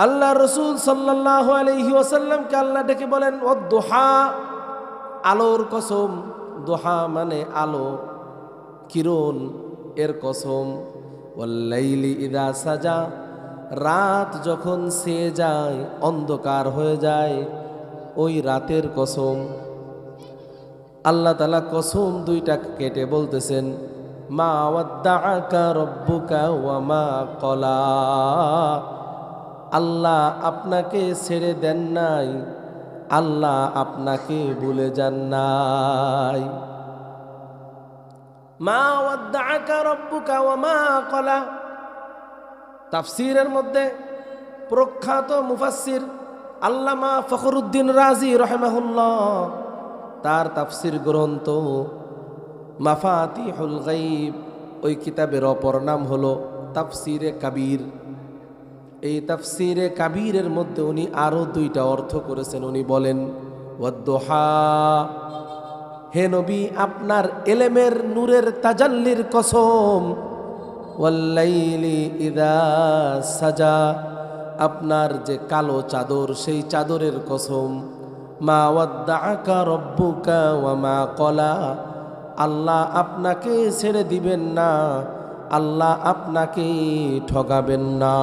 আল্লাহ রসুল সাল্লাল্লাহু আলাইহি ওয়াসাল্লামকে আল্লাহ ডেকে বলেন ওয়াদ-দুহা, আলোর কসম। দুহা মানে আলো, কিরণ, এর কসম। ওয়াল-লাইলি ইযা সাজা, রাত যখন ছেয়ে যায়, অন্ধকার হয়ে যায়, ওই রাতের কসম। আল্লাহ তাআলা কসম দুইটা কেটে বলতেছেন মা ওয়াদ্দাআকা রব্বুকা ওয়া মা ক্বালা। আল্লাহ আপনাকে ছেড়ে দেন নাই, আল্লাহ আপনাকে ভুলে যান নাই। মা ওয়াদ্দাআকা রব্বুকা ওয়া মা ক্বালা। তাফসীরের মধ্যে প্রখ্যাত মুফাসসির আল্লামা ফখরুদ্দিন রাজি রাহিমাহুল্লাহ তার তাফসীর গ্রন্থ মাফাতিহুল গায়ব, ওই কিতাবের অপর নাম হলো তাফসীরে কাবীর। এই তাফসীরে কাবীরের মধ্যে উনি আরো দুইটা অর্থ করেছেন। উনি বলেন ওয়াদ-দুহা, হে নবী আপনার এলেমের নূরের তাজাল্লির কসম। ওয়াল-লাইলি ইযা সাজা, আপনার যে কালো চাদর সেই চাদরের কসম। মা ওয়াদ্দাআকা রব্বুকা ওয়া মা ক্বালা, আল্লাহ আপনাকে ছেড়ে দিবেন না, আল্লাহ আপনাকে ঠকাবেন না।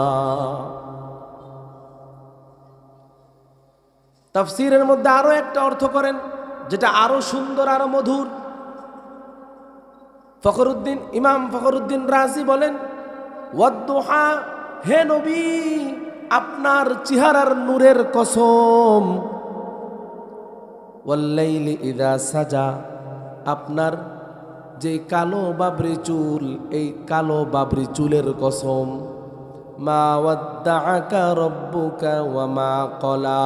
তাফসীরের মধ্যে আরো একটা অর্থ করেন যেটা আরো সুন্দর, আরো মধুর। ইমাম ফখরুদ্দিন রাজি বলেন ওয়াদ-দুহা, হে নবী আপনার চেহারার নূরের কসম। ওয়াল-লাইলি ইযা সাজা, আপনার যে কালো বাবরি চুল, এই কালো বাবরি চুলের কসম। মা ওয়াদ্দাআকা রব্বুকা ওয়া মা ক্বালা,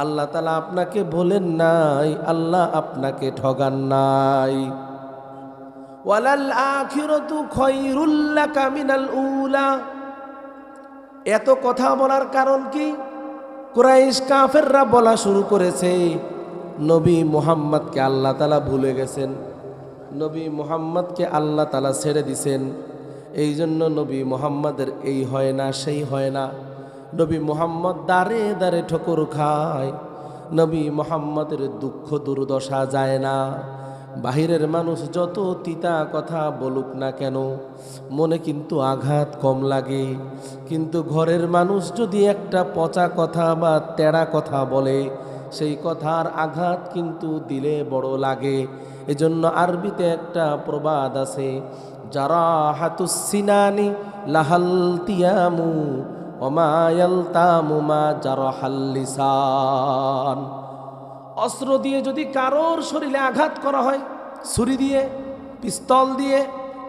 আল্লাহ তাআলা আপনাকে বলেন নাই, আল্লাহ আপনাকে ঠগান নাই। ওয়ালাল আখিরাতু খায়রুল লাকা মিনাল উলা। এত কথা বলার কারণ কি? কুরাইশ কাফেররা বলা শুরু করেছে নবী মুহাম্মদকে আল্লাহ তাআলা ভুলে গেছেন, নবী মুহাম্মদকে আল্লাহ তাআলা ছেড়ে দিছেন। এই জন্য নবী মুহাম্মদের এই হয় না, সেই হয় না। নবী মুহাম্মদ দাঁড়ে দাঁড়ে ঠোকর খায়, নবী মুহাম্মদের দুঃখ দুর্দশা যায় না। বাহিরের মানুষ যত তিতা কথা বলুক না কেন, মনে কিন্তু আঘাত কম লাগে। কিন্তু ঘরের মানুষ যদি একটা পচা কথা বা তেড়া কথা বলে, সেই কথার আঘাত কিন্তু দিলে বড় লাগে। এজন্য আরবিতে একটা প্রবাদ আছে, জারাহাতুস সিনানি লাহাল তিয়ামু ওয়া মা ইয়ালতামু মা জারাহাল লিসান। অস্ত্র দিয়ে যদি কারোর শরীরে আঘাত করা হয়, ছুরি দিয়ে, পিস্তল দিয়ে,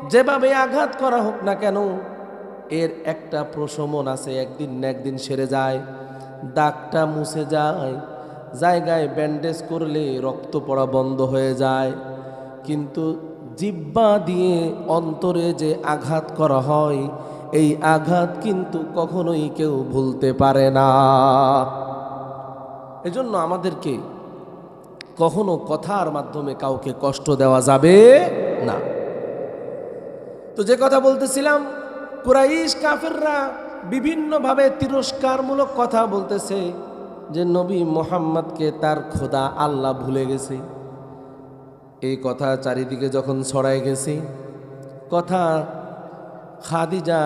যেভাবে আঘাত করা হোক না কেন, এর একটা প্রশমন আছে, একদিন না একদিন সেরে যায়, দাগটা মুছে যায়, জায়গায় ব্যান্ডেজ করলে রক্ত পড়া বন্ধ হয়ে যায়। কিন্তু জিহ্বা দিয়ে অন্তরে যে আঘাত করা হয়, এই আঘাত কিন্তু কখনোই কেউ ভুলতে পারে না। এজন্য আমাদেরকে কখনো কথার মাধ্যমে কাউকে কষ্ট দেওয়া যাবে না। তো যে কথা বলতেছিলাম, কুরাইশ কাফেররা বিভিন্নভাবে তিরস্কারমূলক কথা বলতেছে যে নবী মুহাম্মদকে তার খোদা আল্লাহ ভুলে গেছে। এই কথা চারিদিকে যখন ছড়ায় গেছে, কথা খাদিজা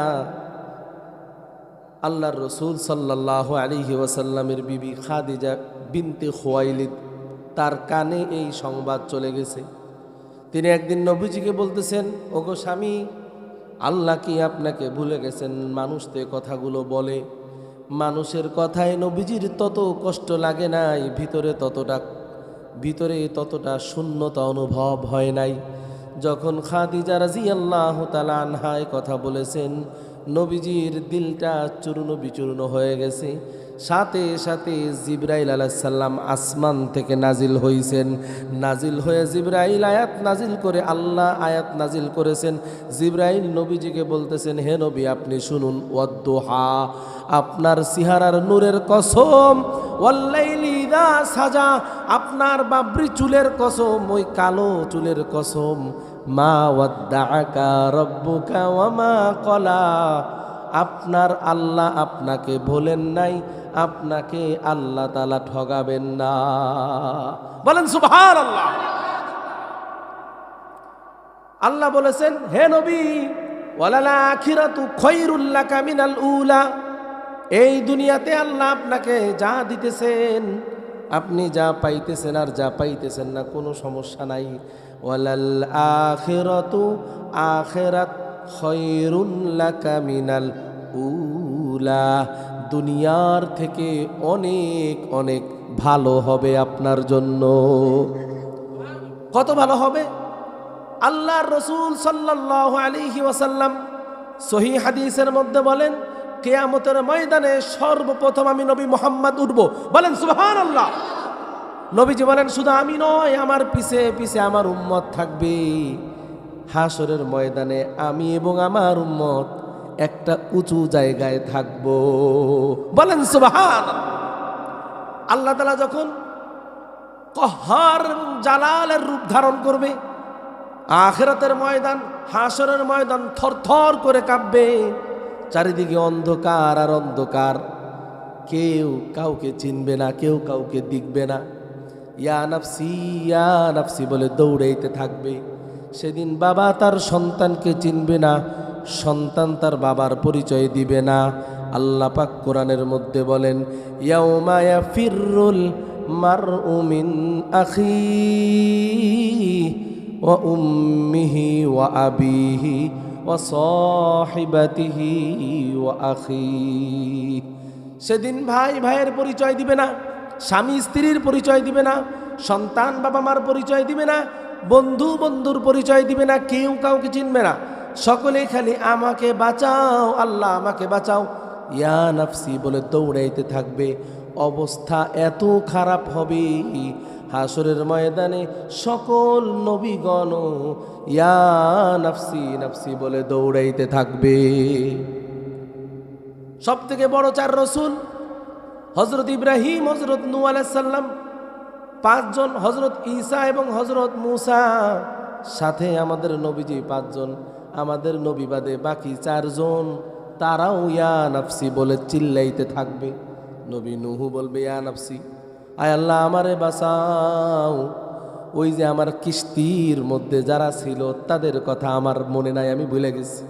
আল্লাহর রসুল সাল্লাল্লাহু আলাইহি ওয়াসাল্লামের বিবি খাদিজা বিনতে খুয়াইলিদ, তার কানে এই সংবাদ চলে গেছে। তিনি একদিন নবীজিকে বলতেছেন, ওগো স্বামী, আল্লাহ কি আপনাকে ভুলে গেছেন? মানুষ তো কথাগুলো বলে, মানুষের কথায় নবীজির তত কষ্ট লাগে নাই, ভিতরে ততটা শূন্যতা অনুভব হয় নাই। যখন খাদিজা রাদিয়াল্লাহু তাআলা আনহা কথা বলেছেন, নবীজির দিলটা চূর্ণ বিচূর্ণ হয়ে গেছে। সাথে সাথে জিবরাইল আলাইহিস সালাম আসমান থেকে নাজিল হয়েছেন। নাজিল হয়ে জিবরাইল আয়াত নাজিল করে, আল্লাহ আয়াত নাজিল করেছেন। জিবরাইল নবীজিকে বলতেছেন, হে নবী আপনি শুনুন, ওয়াদ-দুহা, আপনার চেহারার নূরের কসম, ওয়াল-লাইলি ইযা সাজা, আপনার বাবরি চুলের কসম, ওই কালো চুলের কসম। মা ওয়াদ্দাআকা রব্বুকা ওয়া মা ক্বালা, আপনার আল্লাহ আপনাকে ভোলেন নাই, আপনাকে আল্লাহ তাআলা ঠগাবেন না। বলেন সুবহানাল্লাহ। আল্লাহ বলেছেন, হে নবী, ওয়ালাল আখিরাতু খায়রুল লাকা মিনাল উলা, এই দুনিয়াতে আল্লাহ আপনাকে যা দিতেছেন, আপনি যা পাইতেছেন আর যা পাইতেছেন না কোনো সমস্যা নাই। ওয়ালাল আখিরাতু, আখিরাত খায়রুল লাকা মিনাল উলা, দুনিয়ার থেকে অনেক অনেক ভালো হবে আপনার জন্য। কত ভালো হবে? আল্লাহর রাসূল সাল্লাল্লাহু আলাইহি ওয়াসাল্লাম সহিহ হাদিসের মধ্যে বলেন, কিয়ামতের ময়দানে সর্বপ্রথম আমি নবী মুহাম্মদ উঠব। বলেন সুবহানাল্লাহ। নবীজি বলেন, শুধু আমি নয়, আমার পিছে পিছে আমার উম্মত থাকবে। হাসরের ময়দানে আমি এবং আমার উম্মত একটা উঁচু জায়গায় থাকব। বলেন সুবহানাল্লাহ। আল্লাহ তাআলা যখন কহ্হার এবং জালালের রূপ ধারণ করবে, আখিরাতের ময়দান, হাসরের ময়দান থরথর করে কাঁপবে, চারিদিকে অন্ধকার আর অন্ধকার, কেউ কাউকে চিনবে না, কেউ কাউকে দেখবে না। ইয়া নাফসি বলে দৌড়াইতে থাকবে। সেদিন বাবা তার সন্তানকে চিনবে না, সন্তান তার বাবার পরিচয় দিবে না। আল্লাহ পাক কোরআনের মধ্যে বলেন, ইয়াউমা ইয়াফিরুল মারউ মিন আখিহি ওয়া উম্মিহি ওয়া আবিহি ওয়া সাহিবাতিহি ওয়া আখিহি। সেদিন ভাই ভাইয়ের পরিচয় দিবে না, স্বামী স্ত্রীর পরিচয় দিবে না, সন্তান বাবা মার পরিচয় দিবে না, বন্ধু বন্ধুর পরিচয় দিবে না, কেউ কাউকে চিনবে না। সকলে খালি আমাকে বাঁচাও, আল্লাহ আমাকে বাঁচাও, ইয়া নাফসি বলে দৌড়াইতে থাকবে। অবস্থা এত খারাপ হবে, হাসরের ময়দানে সকল নবীগণ ইয়া নাফসি নাফসি বলে দৌড়াইতে থাকবে। সব থেকে বড় চার রসুল, হজরত ইব্রাহিম, হজরত নূহ আলাইহিস সালাম, 5 জন, হজরত ঈসা এবং হজরত মুসা, সাথে আমাদের নবীজি 5 জন, আমাদের নবী বাদে বাকি 4 জন, তারাও ইয়া নাফসি বলে চিল্লাইতে থাকবে। নবী নূহ বলবে, ইয়া নাফসি, আয় আল্লাহ আমারে বাঁচাও। ওই যে আমার কিস্তির মধ্যে যারা ছিল তাদের কথা আমার মনে নাই, আমি ভুলে গেছি।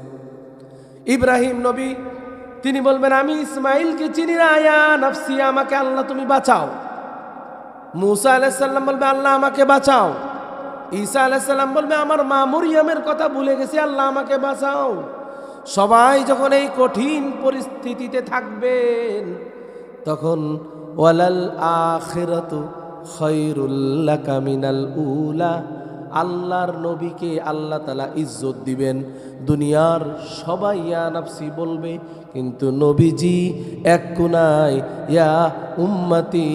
ইব্রাহিম নবী, তিনি বলবেন, আমি ইসমাইলকে চিনি না, ইয়া নাফসি, আমাকে আল্লাহ তুমি বাঁচাও। মুসা আলাইহিস সালাম বলবে, আল্লাহ আমাকে বাঁচাও। ঈসা আলাইহিস সালাম বলবে, আমার মা মরিয়মের কথা ভুলে গেছি, আল্লাহ আমাকে বাঁচাও। সবাই যখন এই কঠিন পরিস্থিতিতে থাকবেন, তখন ওয়ালাল আখিরাতু খায়রুল লাকা মিনাল উলা, আল্লাহর নবীকে আল্লাহ তাআলা ইজ্জত দিবেন। দুনিয়ার সবাই ইয়া নাফসি বলবে, কিন্তু নবীজি এক কোনায় ইয়া উম্মতি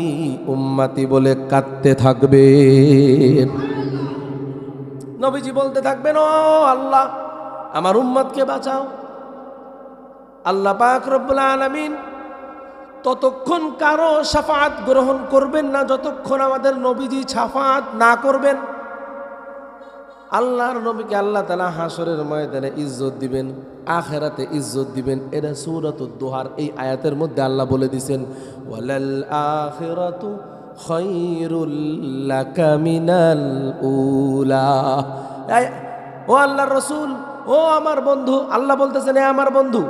উম্মতি বলে কাঁদতে থাকবেন। নবীজি বলতে থাকবেন, ও আল্লাহ আমার উম্মতকে বাঁচাও। আল্লাহ পাক রব্বুল আলামিন ততক্ষণ কারো শাফাআত গ্রহণ করবেন না যতক্ষণ আমাদের নবীজি শাফাআত না করবেন। আল্লাহর নবীকে আল্লাহ তাআলা হাসরের ময়দানে ইজ্জত দিবেন, আখিরাতে ইজ্জত দিবেন। এটা সূরাতুদ দুহার এই আয়াতের মধ্যে আল্লাহ বলে দিয়েছেন, ওয়ালাল আখিরাতু খায়রুল লাকা মিনাল উলা। ও আল্লাহর রাসূল, ও আমার বন্ধু, আল্লাহ বলতেছেন, এ আমার বন্ধু,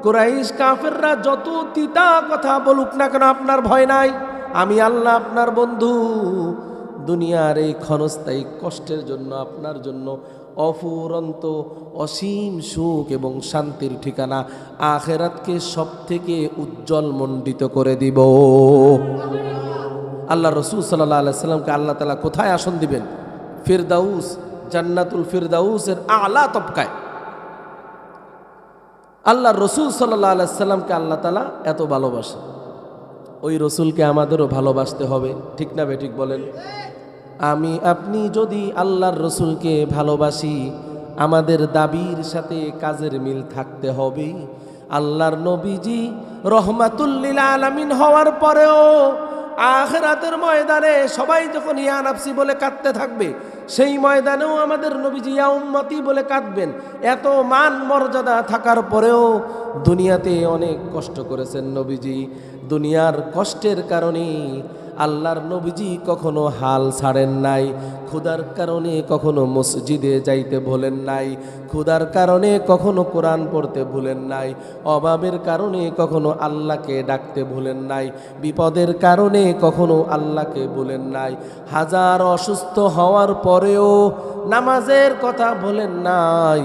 কুরাইশ কাফেররা যত তিতা কথা বলুক না কেন, আপনার ভয় নাই, আমি আল্লাহ আপনার বন্ধু। দুনিয়ার এই ক্ষণস্থায়ী কষ্টের জন্য আপনার জন্য অফুরন্ত অসীম সুখ এবং শান্তির ঠিকানা আখিরাতকে সব থেকে উজ্জ্বল মণ্ডিত করে দিব। আল্লাহ রাসূল সাল্লাল্লাহু আলাইহি সাল্লামকে আল্লাহ তাআলা কোথায় আসন দিবেন? ফিরদাউস, জান্নাতুল ফিরদাউসের আলা তবকায়। আল্লাহ রাসূল সাল্লাল্লাহু আলাইহি সাল্লামকে আল্লাহ তাআলা এত ভালোবাসে, ওই রসুলকে আমাদেরও ভালোবাসতে হবে, ঠিক না বেঠিক বলেন? আমি আপনি যদি আল্লাহর রসুলকে ভালোবাসি, আমাদের দাবির সাথে কাজের মিল থাকতে হবে। আল্লাহর নবীজি রহমাতুল লিল আলামিন হওয়ার পরেও আখিরাতের ময়দানে সবাই যখন ইয়া নাফসি বলে কাঁদতে থাকবে, সেই ময়দানেও আমাদের নবীজি ইয়া উম্মতি বলে কাঁদবেন। এত মান মর্যাদা থাকার পরেও দুনিয়াতে অনেক কষ্ট করেছেন নবীজি। দুনিয়ার কষ্টের কারণে আল্লাহর নবীজি কখনো হাল ছাড়েন নাই। ক্ষুধার কারণে কখনো মসজিদে যাইতে ভোলেন নাই, ক্ষুধার কারণে কখনো কোরআন পড়তে ভুলেন নাই, অভাবের কারণে কখনো আল্লাহকে ডাকতে ভুলেন নাই, বিপদের কারণে কখনো আল্লাহকে ভুলেন নাই। হাজার অসুস্থ হওয়ার পরেও নামাজের কথা ভুলেন নাই।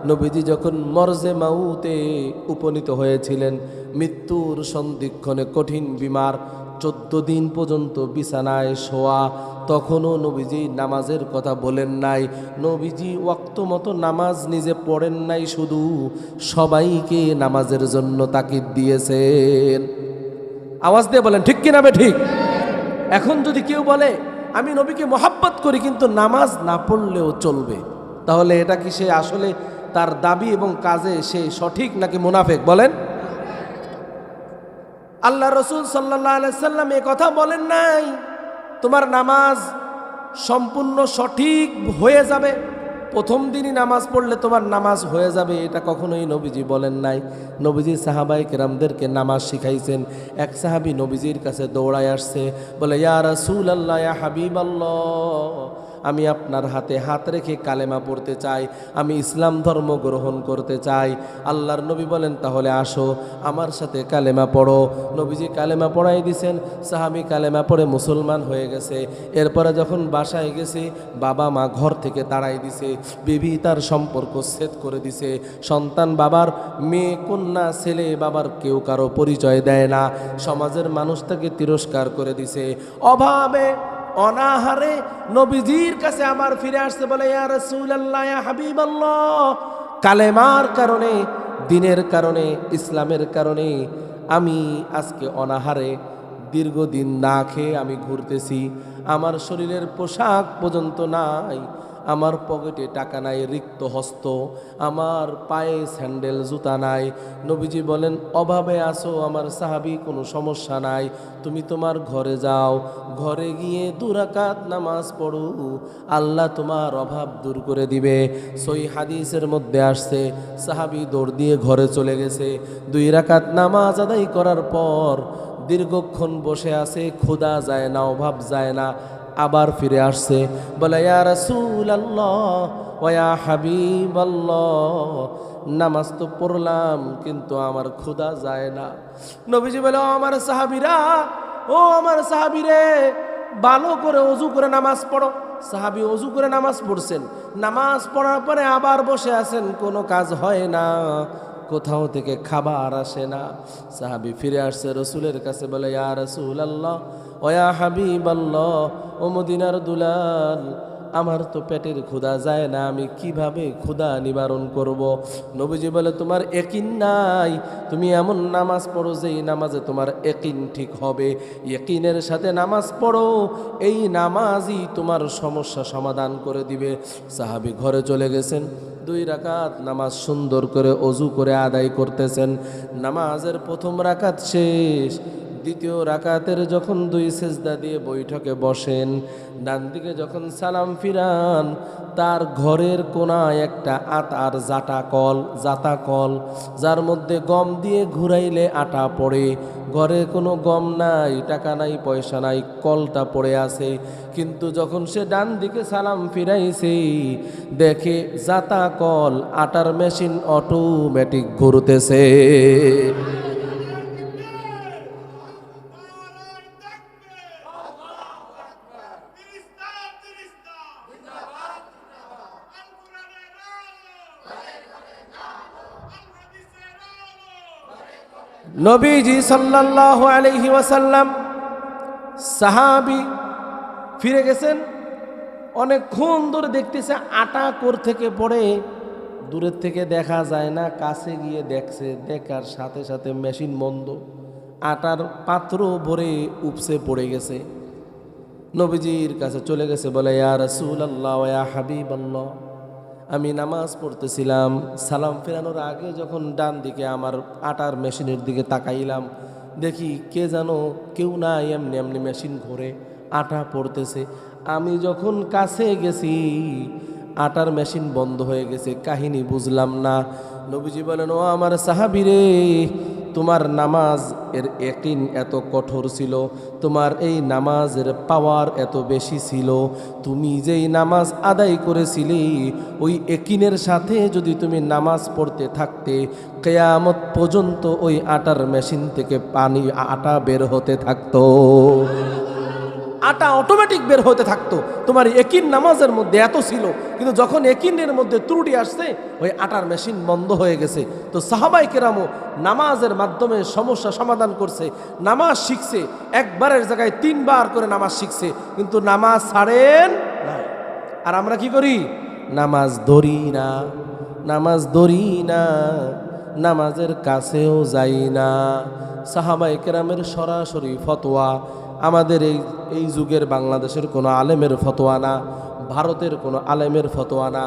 নবীজি যখন মরজে মাউতে উপনীত হয়েছিলেন, মৃত্যুর সন্ধিক্ষণে কঠিন বিমার, 14 দিন পর্যন্ত বিছানায় শোয়া, তখনও নবীজি নামাজের কথা বলেন নাই। নবীজি ওয়াক্ত মতো নামাজ নিজে পড়েন নাই, শুধু সবাইকে নামাজের জন্য তাকিদ দিয়েছেন। আওয়াজ দিয়ে বলেন ঠিক কিনা বে ঠিক? এখন যদি কেউ বলে আমি নবীকে মহাব্বত করি কিন্তু নামাজ না পড়লেও চলবে, তাহলে এটা কি সে আসলে তার দাবি এবং কাজে সে সঠিক নাকি মুনাফেক? বলেন। আল্লাহ রসুল সাল্লাল্লাহু আলাইহি সাল্লাম এ কথা বলেন নাই তোমার নামাজ সম্পূর্ণ সঠিক হয়ে যাবে, প্রথম দিনই নামাজ পড়লে তোমার নামাজ হয়ে যাবে, এটা কখনোই নবীজি বলেন নাই। নবীজি সাহাবায়ে কেরামদেরকে নামাজ শিখাইছেন। এক সাহাবী নবীজির কাছে দৌড়ায় আসছে, বলে ইয়া রাসূলুল্লাহ, ইয়া হাবিবাল্লাহ, আমি আপনার হাতে হাত রেখে কালেমা পড়তে চাই, আমি ইসলাম ধর্ম গ্রহণ করতে চাই। আল্লাহর নবী বলেন তাহলে আসো আমার সাথে কালেমা পড়ো। নবীজি কালেমা পড়াই দিছেন, সাহাবী কালেমা পড়ে মুসলমান হয়ে গেছে। এরপরে যখন বাসায় গেছে, বাবা মা ঘর থেকে তাড়াই দিছে, বিবি তার সম্পর্ক ছেদ করে দিছে, সন্তান বাবার, মেয়ে কন্যা ছেলে বাবার কেউ কারো পরিচয় দেয় না, সমাজের মানুষ তাকে তিরস্কার করে দিছে। অভাবে অনাহারে নবীজির কাছে আবার ফিরে আসতে, বলে ইয়া রাসূলুল্লাহ, ইয়া হাবিবাল্লাহ, কালেমার কারণে, দ্বীনের কারণে, ইসলামের কারণে আমি আজকে অনাহারে দীর্ঘদিন না খেয়ে আমি ঘুরতেছি, আমার শরীরের পোশাক পর্যন্ত নাই, আমার পকেটে টাকা নাই, রিক্ত হস্ত, আমার পায়ে স্যান্ডেল জুতা নাই। নবীজি বলেন অভাবে আসো আমার সাহাবী, কোনো সমস্যা নাই, তুমি তোমার ঘরে যাও, ঘরে গিয়ে 2 রাকাত নামাজ পড়ো, আল্লাহ তোমার অভাব দূর করে দিবে। সহিহ হাদিসের মধ্যে আসছে সাহাবী দৌড় দিয়ে ঘরে চলে গেছে। 2 রাকাত নামাজ আদায় করার পর দীর্ঘক্ষণ বসে আছে, ক্ষুধা যায় না, অভাব যায় না, আবার ফিরে আসছে, বলে ইয়া রাসূলুল্লাহ ওয়া ইয়া হাবিবাল্লাহ, নামাজ তো পড়লাম কিন্তু আমার ক্ষুধা যায় না। নবীজি বলে ও আমার সাহাবীরা, ও আমার সাহাবীরে, ভালো করে ওযু করে নামাজ পড়ো। সাহাবী ওযু করে নামাজ পড়ছেন, নামাজ পড়ার পরে আবার বসে আছেন, কোনো কাজ হয় না, কোথাও থেকে খাবার আসে না। সাহাবী ফিরে আসছে রসুলের কাছে, বলে ইয়া রাসূলুল্লাহ ওয়া ইয়া হাবিবাল্লাহ, ও মদিনার দুলাল, আমার তো পেটের ক্ষুধা যায় না, আমি কিভাবে ক্ষুধা নিবারণ করব? নবীজি বলে তোমার ইয়াকিন নাই, তুমি এমন নামাজ পড়ো যেই নামাজে তোমার ইয়াকিন ঠিক হবে, ইয়াকিনের সাথে নামাজ পড়ো, এই নামাজই তোমার সমস্যা সমাধান করে দিবে। সাহাবী ঘরে চলে গেছেন, 2 রাকাত নামাজ সুন্দর করে ওযু করে আদায় করতেছেন। নামাজের প্রথম রাকাত শেষ, দ্বিতীয় রাকাতের যখন 2 সেজদা দিয়ে বৈঠকে বসেন, ডান দিকে যখন সালাম ফিরান, তার ঘরের কোনায় একটা আটার জাতা কল, যার মধ্যে গম দিয়ে ঘুরাইলে আটা পড়ে, ঘরে কোনো গম নাই, টাকা নাই, পয়সা নাই, কলটা পড়ে আছে। কিন্তু যখন সে ডান দিকে সালাম ফিরাইছে, দেখে জাতা কল, আটার মেশিন অটোমেটিক ঘুরতেছে। নবীজি সাল্লাল্লাহু আলাইহি ওয়াসাল্লাম, সাহাবী ফিরে গেছেন, অনেকক্ষণ ধরে দেখতেছে আটা কোর থেকে পড়ে, দূরের থেকে দেখা যায় না, কাছে গিয়ে দেখছে, দেখার সাথে সাথে মেশিন বন্ধ, আটার পাত্র ভরে উপসে পড়ে গেছে। নবীজির কাছে চলে গেছে, বলে ইয়া রাসূলুল্লাহ ওয়া ইয়া হাবিবাল্লাহ, আমি নামাজ পড়তেছিলাম, সালাম ফেরানোর আগে যখন ডান দিকে আমার আটার মেশিনের দিকে তাকাইলাম, দেখি কে যেন কেউ নাই, এমনি এমনি মেশিন ঘোরে, আটা পড়তেছে। আমি যখন কাছে গেছি আটার মেশিন বন্ধ হয়ে গেছে, কাহিনী বুঝলাম না। নবীজি বলেন, ও আমার সাহাবী রে, তোমার নামাজ এর ইয়াকিন এত কঠোর ছিল, তোমার এই নামাজের পাওয়ার এত বেশি ছিল, তুমি যেই নামাজ আদায় করেছিলে ওই ইয়াকিনের সাথে যদি তুমি নামাজ পড়তে থাকতে, কিয়ামত পর্যন্ত ওই আটার মেশিন থেকে আটা বের হতে থাকতো, আটা অটোমেটিক বের হতে থাকতো। তোমার একিন নামাজের মধ্যে এত ছিল, কিন্তু যখন একিনের মধ্যে ত্রুটি আসছে ওই আটার মেশিন বন্ধ হয়ে গেছে। তো সাহাবাই কেরামও নামাজের মাধ্যমে সমস্যা সমাধান করছে, নামাজ শিখছে, একবারের জায়গায় 3 বার করে নামাজ শিখছে, কিন্তু নামাজ ছাড়েন নাই। আর আমরা কি করি? নামাজ ধরি না, নামাজ ধরি না, নামাজের কাছেও যাই না। সাহাবাই কেরামের সরাসরি ফতোয়া, আমাদের এই যুগের বাংলাদেশের কোনো আলেমের ফতোয়া না, ভারতের কোনো আলেমের ফতোয়া না,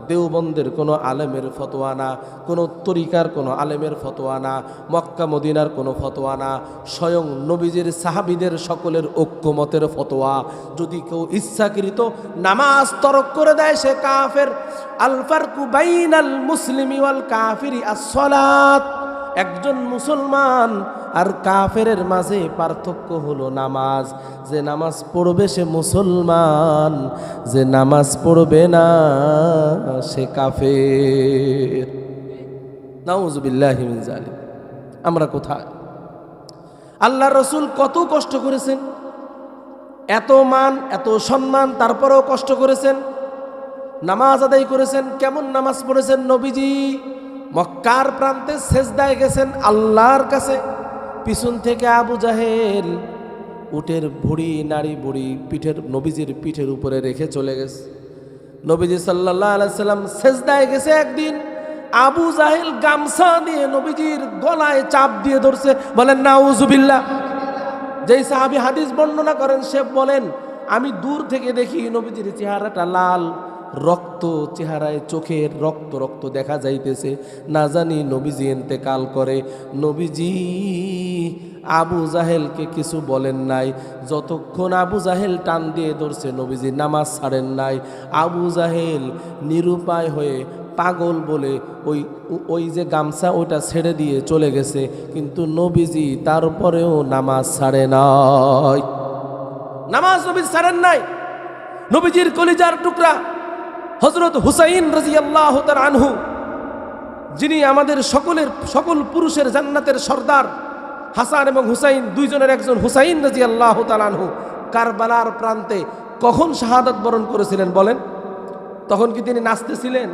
দেওবন্দের কোনো আলেমের ফতোয়া না, কোনো তরিকার কোনো আলেমের ফতোয়া না, মক্কা মদিনার কোনো ফতোয়া না, স্বয়ং নবীজির সাহাবীদের সকলের ঐক্যমতের ফতোয়া। যদি কেউ ইচ্ছাকৃত নামাজ তরক করে দেয় সে কাফের। আল ফারকু বাইনাল মুসলিমি ওয়াল কাফিরি আস-সালাত। একজন মুসলমান আর কাফেরের মাঝে পার্থক্য হলো নামাজ। যে নামাজ পড়বে সে মুসলমান, যে নামাজ পড়বে না সে কাফের। নাউযুবিল্লাহি মিন যালিক। আমরা কোথায়? আল্লাহ রসুল কত কষ্ট করেছেন, এত মান এত সম্মান, তারপরেও কষ্ট করেছেন, নামাজ আদায় করেছেন। কেমন নামাজ পড়েছেন? নবীজি মক্কার প্রান্তে সেজদায় গেছেন আল্লাহর কাছে, পিছন থেকে আবু জাহেল উটের ভুড়ি, নারী বুড়ি নবীজির পিঠের উপরে রেখে চলে গেছে। নবীজি সাল্লাল্লাহু আলাইহি সাল্লাম সেজদায় গেছে, একদিন আবু জাহেল গামছা দিয়ে নবীজির গলায় চাপ দিয়ে ধরছে। বলেন নাউযুবিল্লাহ। যেই সাহাবী হাদিস বর্ণনা করেন সে বলেন, আমি দূর থেকে দেখি নবীজির চেহারাটা লাল, রক্ত চেহারায়, চোখের রক্ত রক্ত দেখা যাইতেছে। না জানি নবীজি ইন্তেকাল করে। নবীজি আবু জাহেলকে কিছু বলেন নাই। যতক্ষণ আবু জাহেল টান দিয়ে ধরছে নবীজি নামাজ ছাড়েন নাই। আবু জাহেল নিরুপায় হয়ে পাগল বলে ওই যে গামছা ওইটা ছেড়ে দিয়ে চলে গেছে, কিন্তু নবীজি তারপরেও নামাজ ছাড়ে নাই। নামাজ নবীজি ছাড়েন নাই। নবীজির কলিজার টুকরা হযরত হুসাইন রাদিয়াল্লাহু তাআলা আনহু, যিনি আমাদের সকল পুরুষের জান্নাতের সর্দার, হাসান এবং হুসাইন দুইজনের একজন হুসাইন রাদিয়াল্লাহু তাআলা আনহু কারবালার প্রান্তে কখন শাহাদাত বরণ করেছিলেন বলেন? তখন কি তিনি নাচতেছিলেন,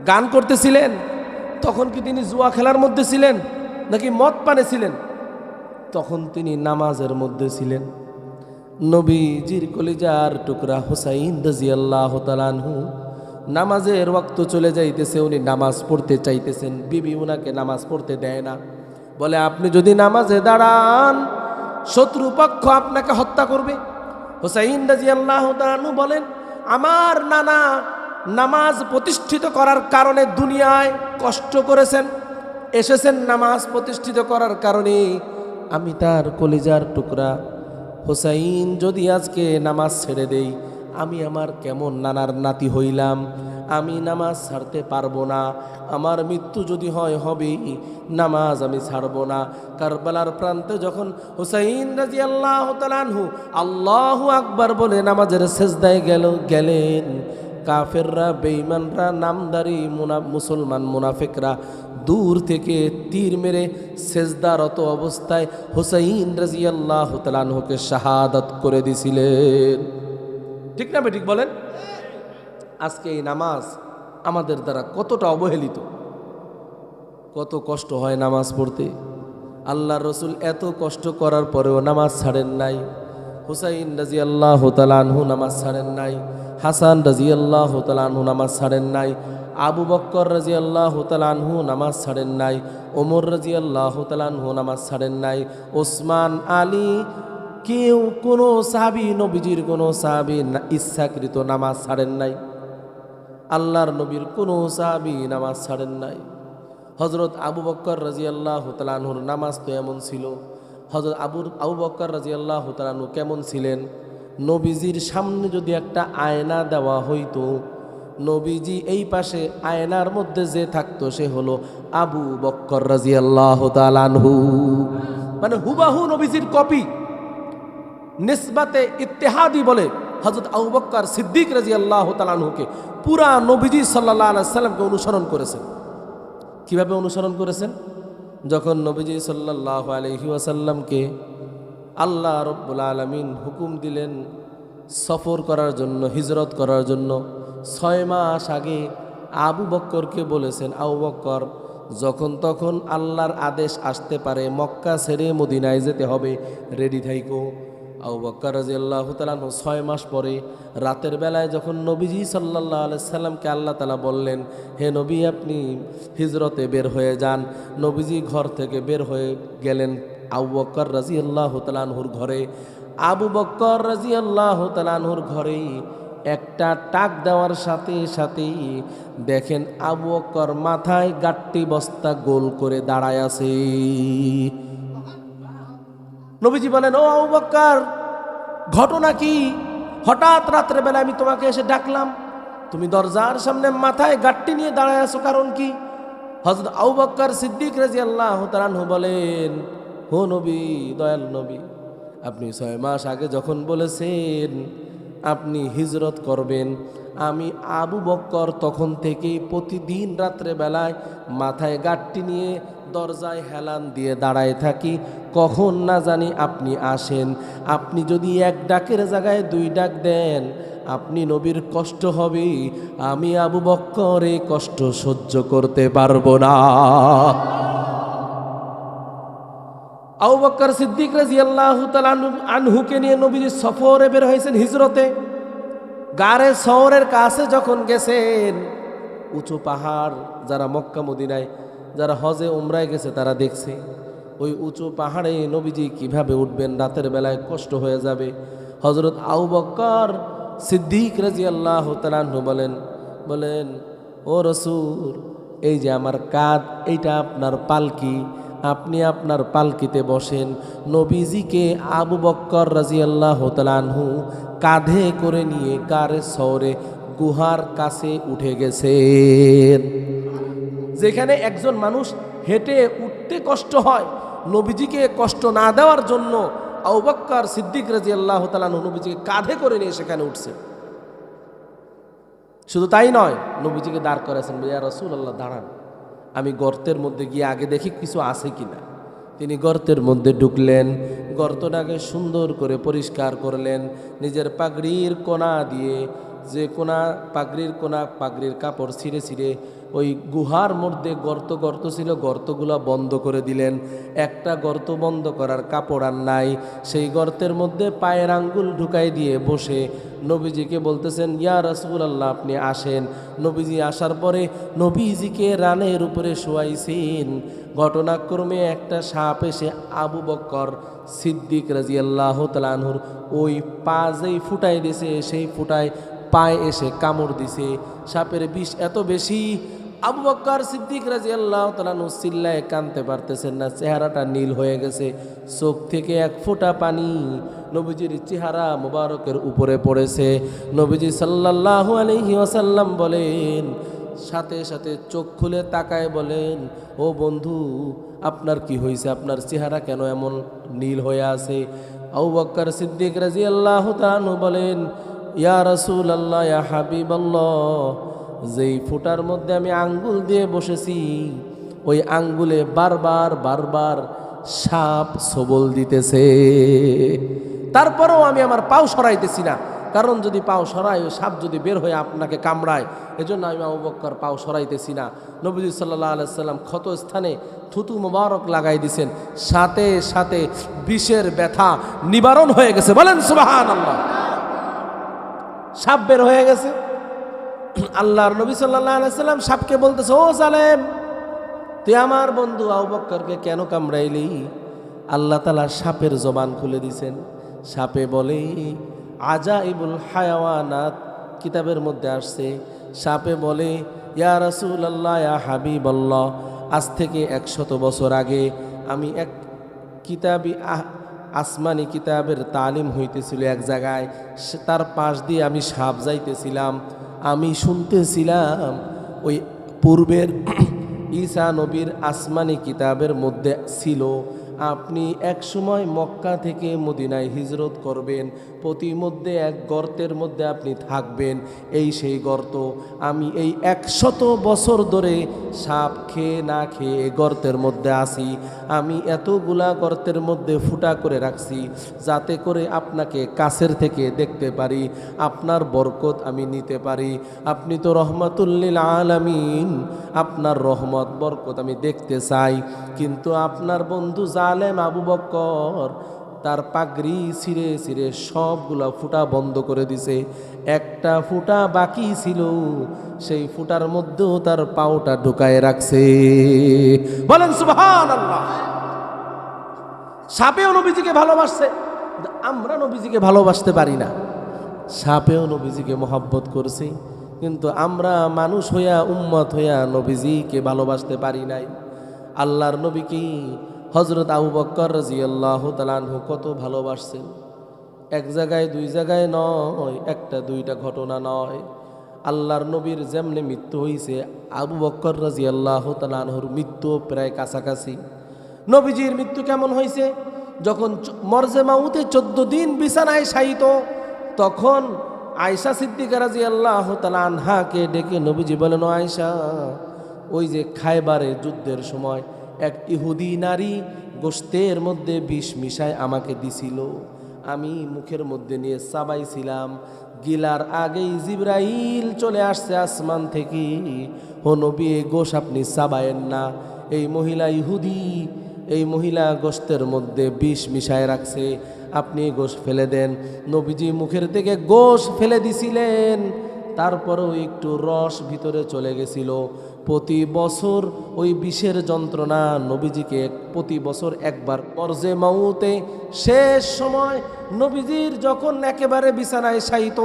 গান করতেছিলেন? তখন কি তিনি জুয়া খেলার মধ্যে ছিলেন নাকি মদ পানে ছিলেন? তখন তিনি নামাজের মধ্যে ছিলেন। নবীজির কলিজার টুকরা হুসাইন রাদিয়াল্লাহু তাআলা আনহু নামাজের ওয়াক্ত চলে যাইতেছে, উনি নামাজ পড়তে চাইতেছেন, বিবি উনাকে নামাজ পড়তে দেয় না। বলে, আপনি যদি নামাজে দাঁড়ান শত্রুপক্ষ আপনাকে হত্যা করবে। হুসাইন রাদিয়াল্লাহু তাআলা আনহু বলেন, আমার নানা নামাজ প্রতিষ্ঠিত করার কারণে দুনিয়ায় কষ্ট করেছেন, এসেছেন নামাজ প্রতিষ্ঠিত করার কারণে। আমি তার কলিজার টুকরা হুসাইন যদি আজকে নামাজ ছেড়ে দেই, আমি আমার কেমন নানার নাতি হইলাম। আমি নামাজ ছাড়তে পারবো না। আমার মৃত্যু যদি হয় হবে, নামাজ আমি ছাড়বো না। কারবালার প্রান্তে যখন হুসাইন রাদিয়াল্লাহু তাআলা আনহু আল্লাহু আকবার বলে নামাজের সেজদায় গেলেন, কাফেররা, বেঈমানরা, নামদারি মুসলমান মুনাফিকরা দূর থেকে তীর মেরে সেজদারত অবস্থায় হুসাইন রাদিয়াল্লাহু তাআলা আনহুকে শাহাদাত করে দিছিলেন। ঠিক না ঠিক বলেন? আজকে এই নামাজ আমাদের দ্বারা কতটা অবহেলিত, কত কষ্ট হয় নামাজ পড়তে। আল্লাহর রাসূল এত কষ্ট করার পরেও নামাজ ছাড়েন নাই। হুসাইন রাদিয়াল্লাহু তাআলা আনহু নামাজ ছাড়েন নাই। হাসান রাদিয়াল্লাহু তাআলা আনহু নামাজ ছাড়েন নাই। আবু বকর রাদিয়াল্লাহু তাআলা আনহু নামাজ ছাড়েন নাই। ওমর রাদিয়াল্লাহু তাআলা আনহু নামাজ ছাড়েন নাই। ওসমান, আলী, কেউ কোনো সাহাবী, নবীজির কোনো সাহাবী ইচ্ছাকৃত নামাজ ছাড়েন নাই। আল্লাহর নবীর কোনো সাহাবী নামাজ ছাড়েন নাই। হযরত আবু বকর রাদিয়াল্লাহু তাআলা আনহুর নামাজ তো এমন ছিল। হযরত আবু বকর রাদিয়াল্লাহু তাআলা আনহু কেমন ছিলেন? নবীজির সামনে যদি একটা আয়না দেওয়া হইতো, নবীজি এই পাশে আয়নার মধ্যে যে থাকতো সে হলো আবু বক্কর রাদিয়াল্লাহু তাআলা আনহু। মানে হুবাহু নবীজির কপি। নিসবাতে ইত্তেহাদি বলে হযরত আবু বক্কর সিদ্দিক রাদিয়াল্লাহু তাআলা আনহুকে পুরা নবীজি সাল্লাল্লাহু আলাইহি সাল্লামকে অনুসরণ করেছেন। কিভাবে অনুসরণ করেছেন? যখন নবীজি সাল্লাল্লাহু আলাইহি ওয়াসাল্লামকে আল্লাহ রব্বুল আলামিন হুকুম দিলেন সফর করার জন্য, হিজরত করার জন্য, 6 মাস আগে আবু বক্করকে বলেছেন, আবু বক্কর যখন তখন আল্লাহর আদেশ আসতে পারে, মক্কা ছেড়ে মদিনায় যেতে হবে, রেডি থাইকো। আবু বক্কর রাদিয়াল্লাহু তাআলা 6 মাস পরে রাতের বেলায় যখন নবীজি সাল্লাল্লাহু আলাইহি সাল্লামকে আল্লাহ তাআলা বললেন, হে নবী আপনি হিজরতে বের হয়ে যান, নবীজি ঘর থেকে বের হয়ে গেলেন আবু বক্কর রাদিয়াল্লাহু তাআলা আনহুর ঘরে। আবু বক্কর রাদিয়াল্লাহু তাআলা আনহুর ঘরে একটা টাক দেওয়ার সাথে সাথেই দেখেন আবু বক্কর মাথায় গাট্টি বস্তা গোল করে দাঁড়ায় আছে। নবীজি বলেন, ও আবু বক্কর ঘটনা কি? হঠাৎ রাত্রে বেলা আমি তোমাকে এসে ডাকলাম, তুমি দরজার সামনে মাথায় গাট্টি নিয়ে দাঁড়ায় আছো, কারণ কি? হযরত আবু বক্কর সিদ্দিক রাদিয়াল্লাহু তাআলা আনহু বলেন, ও নবী, দয়াল নবী, আপনি 6 মাস আগে যখন বলেছেন আপনি হিজরত করবেন, আমি আবু বক্কর তখন থেকেই প্রতিদিন রাত্রে বেলায় মাথায় গাট্টি নিয়ে দরজায় হেলান দিয়ে দাঁড়ায় থাকি, কখন না জানি আপনি আসেন। আপনি যদি এক ডাকের জায়গায় 2 ডাক দেন, আপনি নবীর কষ্ট হবে, আমি আবু বক্কর এই কষ্ট সহ্য করতে পারবো না। আবু বক্কর সিদ্দিক রাদিয়াল্লাহু তাআলা আনহুকে নিয়ে নবীজি সফরে বের হয়েছেন, হিজরতে। গারে শহরের কাছে যখন গেছেন, উঁচু পাহাড়, যারা মক্কা মদিনায়, যারা হজে উমরায় গেছে তারা দেখছে ওই উঁচু পাহাড়ে নবীজি কিভাবে উঠবেন, রাতের বেলায় কষ্ট হয়ে যাবে। হযরত আবু বক্কর সিদ্দিক রাদিয়াল্লাহু তাআলা আনহু বলেন, ও রাসূল, এই যে আমার কাঁধ, এইটা আপনার পালকি, আপনি আপনার পালকিতে বসেন। নবীজিকে আবু বক্কর রাদিয়াল্লাহু তাআলা আনহু কাঁধে করে নিয়ে গারে শহরে গুহার কাছে উঠে গেছেন। যেখানে একজন মানুষ হেঁটে উঠতে কষ্ট হয়, নবীজিকে কষ্ট না দেওয়ার জন্য আবু বক্কর সিদ্দিক রাদিয়াল্লাহু তাআলা আনহু নবীজিকে কাঁধে করে নিয়ে সেখানে উঠছে। শুধু তাই নয়, নবীজিকে দাঁড় করেছেন, ইয়া রাসূলুল্লাহ দাঁড়ান, আমি গর্তের মধ্যে গিয়ে আগে দেখি কিছু আছে কিনা। তিনি গর্তের মধ্যে ঢুকলেন, গর্তটাকে সুন্দর করে পরিষ্কার করলেন, নিজের পাগড়ির কোনা দিয়ে, যে কোনা পাগড়ির কোনা, পাগড়ির কাপড় ছিঁড়ে ছিঁড়ে ওই গুহার মধ্যে গর্ত গর্ত ছিল, গর্তগুলো বন্ধ করে দিলেন। একটা গর্ত বন্ধ করার কাপড় আর নাই। সেই গর্তের মধ্যে পায়ের আঙ্গুল ঢুকাই দিয়ে বসে নবীজিকে বলতেছেন, ইয়া রাসূলুল্লাহ আপনি আসেন। নবীজি আসার পরে নবীজিকে রানের উপরে শোয়াইছেন। ঘটনাক্রমে একটা সাপ এসে আবু বক্কর সিদ্দিক রাদিয়াল্লাহু তাআলা আনহুর ওই পা যেই ফুটাই দিয়েছে, সেই ফুটায় পায়ে এসে কামড় দিছে। সাপের বিষ এত বেশি, আবু বক্কর সিদ্দিক রাদিয়াল্লাহু তাআলা আনহু চিল্লায় কাঁদতে পারতেছেন না, চেহারাটা নীল হয়ে গেছে, চোখ থেকে এক ফোঁটা পানি নবীজির চেহারা মোবারকের উপরে পড়েছে। নবীজি সাল্লাল্লাহু আলাইহি ওয়াসাল্লাম বলেন, সাথে সাথে চোখ খুলে তাকায় বলেন, ও বন্ধু, আপনার কি হয়েছে? আপনার চেহারা কেন এমন নীল হয়ে আছে? আবু বক্কর সিদ্দিক রাদিয়াল্লাহু তাআলা আনহু বলেন, ইয়া রাসূলুল্লাহ, ইয়া হাবিবাল্লাহ, যেই ফুটার মধ্যে আমি আঙ্গুল দিয়ে বসেছি, ওই আঙ্গুলে বারবার বারবার সাপ সবল দিতেছে। তারপরেও আমি আমার পাও সরাইতেছি না, কারণ যদি পাও সরাই ওই সাপ যদি বের হয়ে আপনাকে কামড়ায়, এজন্য আমি আবু বক্কর পাও সরাইতেছি না। নবীজি সাল্লাল্লাহু আলাইহি সাল্লাম ক্ষত স্থানে থুতু মোবারক লাগাই দিয়েছেন, সাথে সাথে বিষের ব্যথা নিবারণ হয়ে গেছে। বলেন সুবহানাল্লাহ। সাপ বের হয়ে গেছে। আল্লাহর নবী সাল্লাল্লাহু আলাইহি সাল্লাম সাপকে বলতেছে, ও জালেম, তুই আমার বন্ধু আবু বক্করকে কেন কামড়াইলি? আল্লাহ তাআলা সাপের জবান খুলে দিয়েছেন। সাপে বলে, আজাইবুল হায়াওয়ানাত কিতাবের মধ্যে আসছে, সাপে বলে, ইয়া রাসূলুল্লাহ, ইয়া হাবিবাল্লাহ, আজ থেকে 100 বছর আগে আমি এক কিতাবি আসমানি কিতাবের তালিম হইতেছিল এক জায়গায়, তার পাশ দিয়ে আমি সাপ যাইতেছিলাম, আমি শুনতেছিলাম ওই পূর্বের ঈসা নবীর আসমানি কিতাবের মধ্যে ছিল আপনি এক সময় মক্কা থেকে মদিনায় হিজরত করবেন, প্রতিমধ্যে এক গর্তের মধ্যে আপনি থাকবেন, এই সেই গর্ত। আমি এই 100 বছর ধরে সাপ খেয়ে না খেয়ে এই গর্তের মধ্যে আসি। আমি এতগুলা গর্তের মধ্যে ফুটা করে রাখছি যাতে করে আপনাকে কাছের থেকে দেখতে পারি, আপনার বরকত আমি নিতে পারি। আপনি তো রহমাতুল্লিল আলামিন, আপনার রহমত বরকত আমি দেখতে চাই। কিন্তু আপনার বন্ধু জালেম আবু বকর তার পাগড়ি ছিঁড়ে ছিঁড়ে সবগুলা ফুটা বন্ধ করে দিছে, একটা ফুটা বাকি ছিল, সেই ফুটার মধ্যেও তার পাওটা ঢুকায় রাখছে। বলেন সুবহানাল্লাহ। সাপেও নবীজিকে ভালোবাসছে, আমরা নবীজিকে ভালোবাসতে পারি না। সাপেও নবীজিকে মহব্বত করছে, কিন্তু আমরা মানুষ হইয়া উম্মত হইয়া নবীজিকে ভালোবাসতে পারি নাই। আল্লাহর নবী কি হযরত আবু বকর রাদিয়াল্লাহু তাআলা আনহু কত ভালোবাসছেন। এক জায়গায় দুই জায়গায় নয়, একটা দুইটা ঘটনা নয়। আল্লাহর নবীর যেমনে মৃত্যু হইছে, আবু বকর রাদিয়াল্লাহু তাআলা আনহুর মৃত্যু প্রায় কাছাকাছি। নবীজির মৃত্যু কেমন হয়েছে? যখন মরজে মাউতে 14 দিন বিছানায় শায়িত, তখন আয়েশা সিদ্দিকা রাদিয়াল্লাহু তাআলা আনহাকে ডেকে নবীজি বলেন, ও আয়েশা, ওই যে খায়বারে যুদ্ধের সময় এক ইহুদি নারী গোশতের মধ্যে বিষ মিশায় আমাকে দিছিল, আমি মুখের মধ্যে নিয়ে চাবাইছিলাম, গিলার আগেই জিবরাইল চলে আসছে আসমান থেকে, ও নবী এই গোশ আপনি চাবায়েন না। এই মহিলা ইহুদি, এই মহিলা গোশতের মধ্যে বিষ মিশায় রাখছে, আপনি গোশ ফেলে দেন। নবীজি মুখের থেকে গোশ ফেলে দিছিলেন, তারপরেও একটু রস ভিতরে চলে গেছিল। প্রতি বছর ওই বিষের যন্ত্রণা নবীজিকে প্রতি বছর একবার মরজে মাউতে শেষ সময় নবীজির যখন একেবারে বিছানায় শায়িত,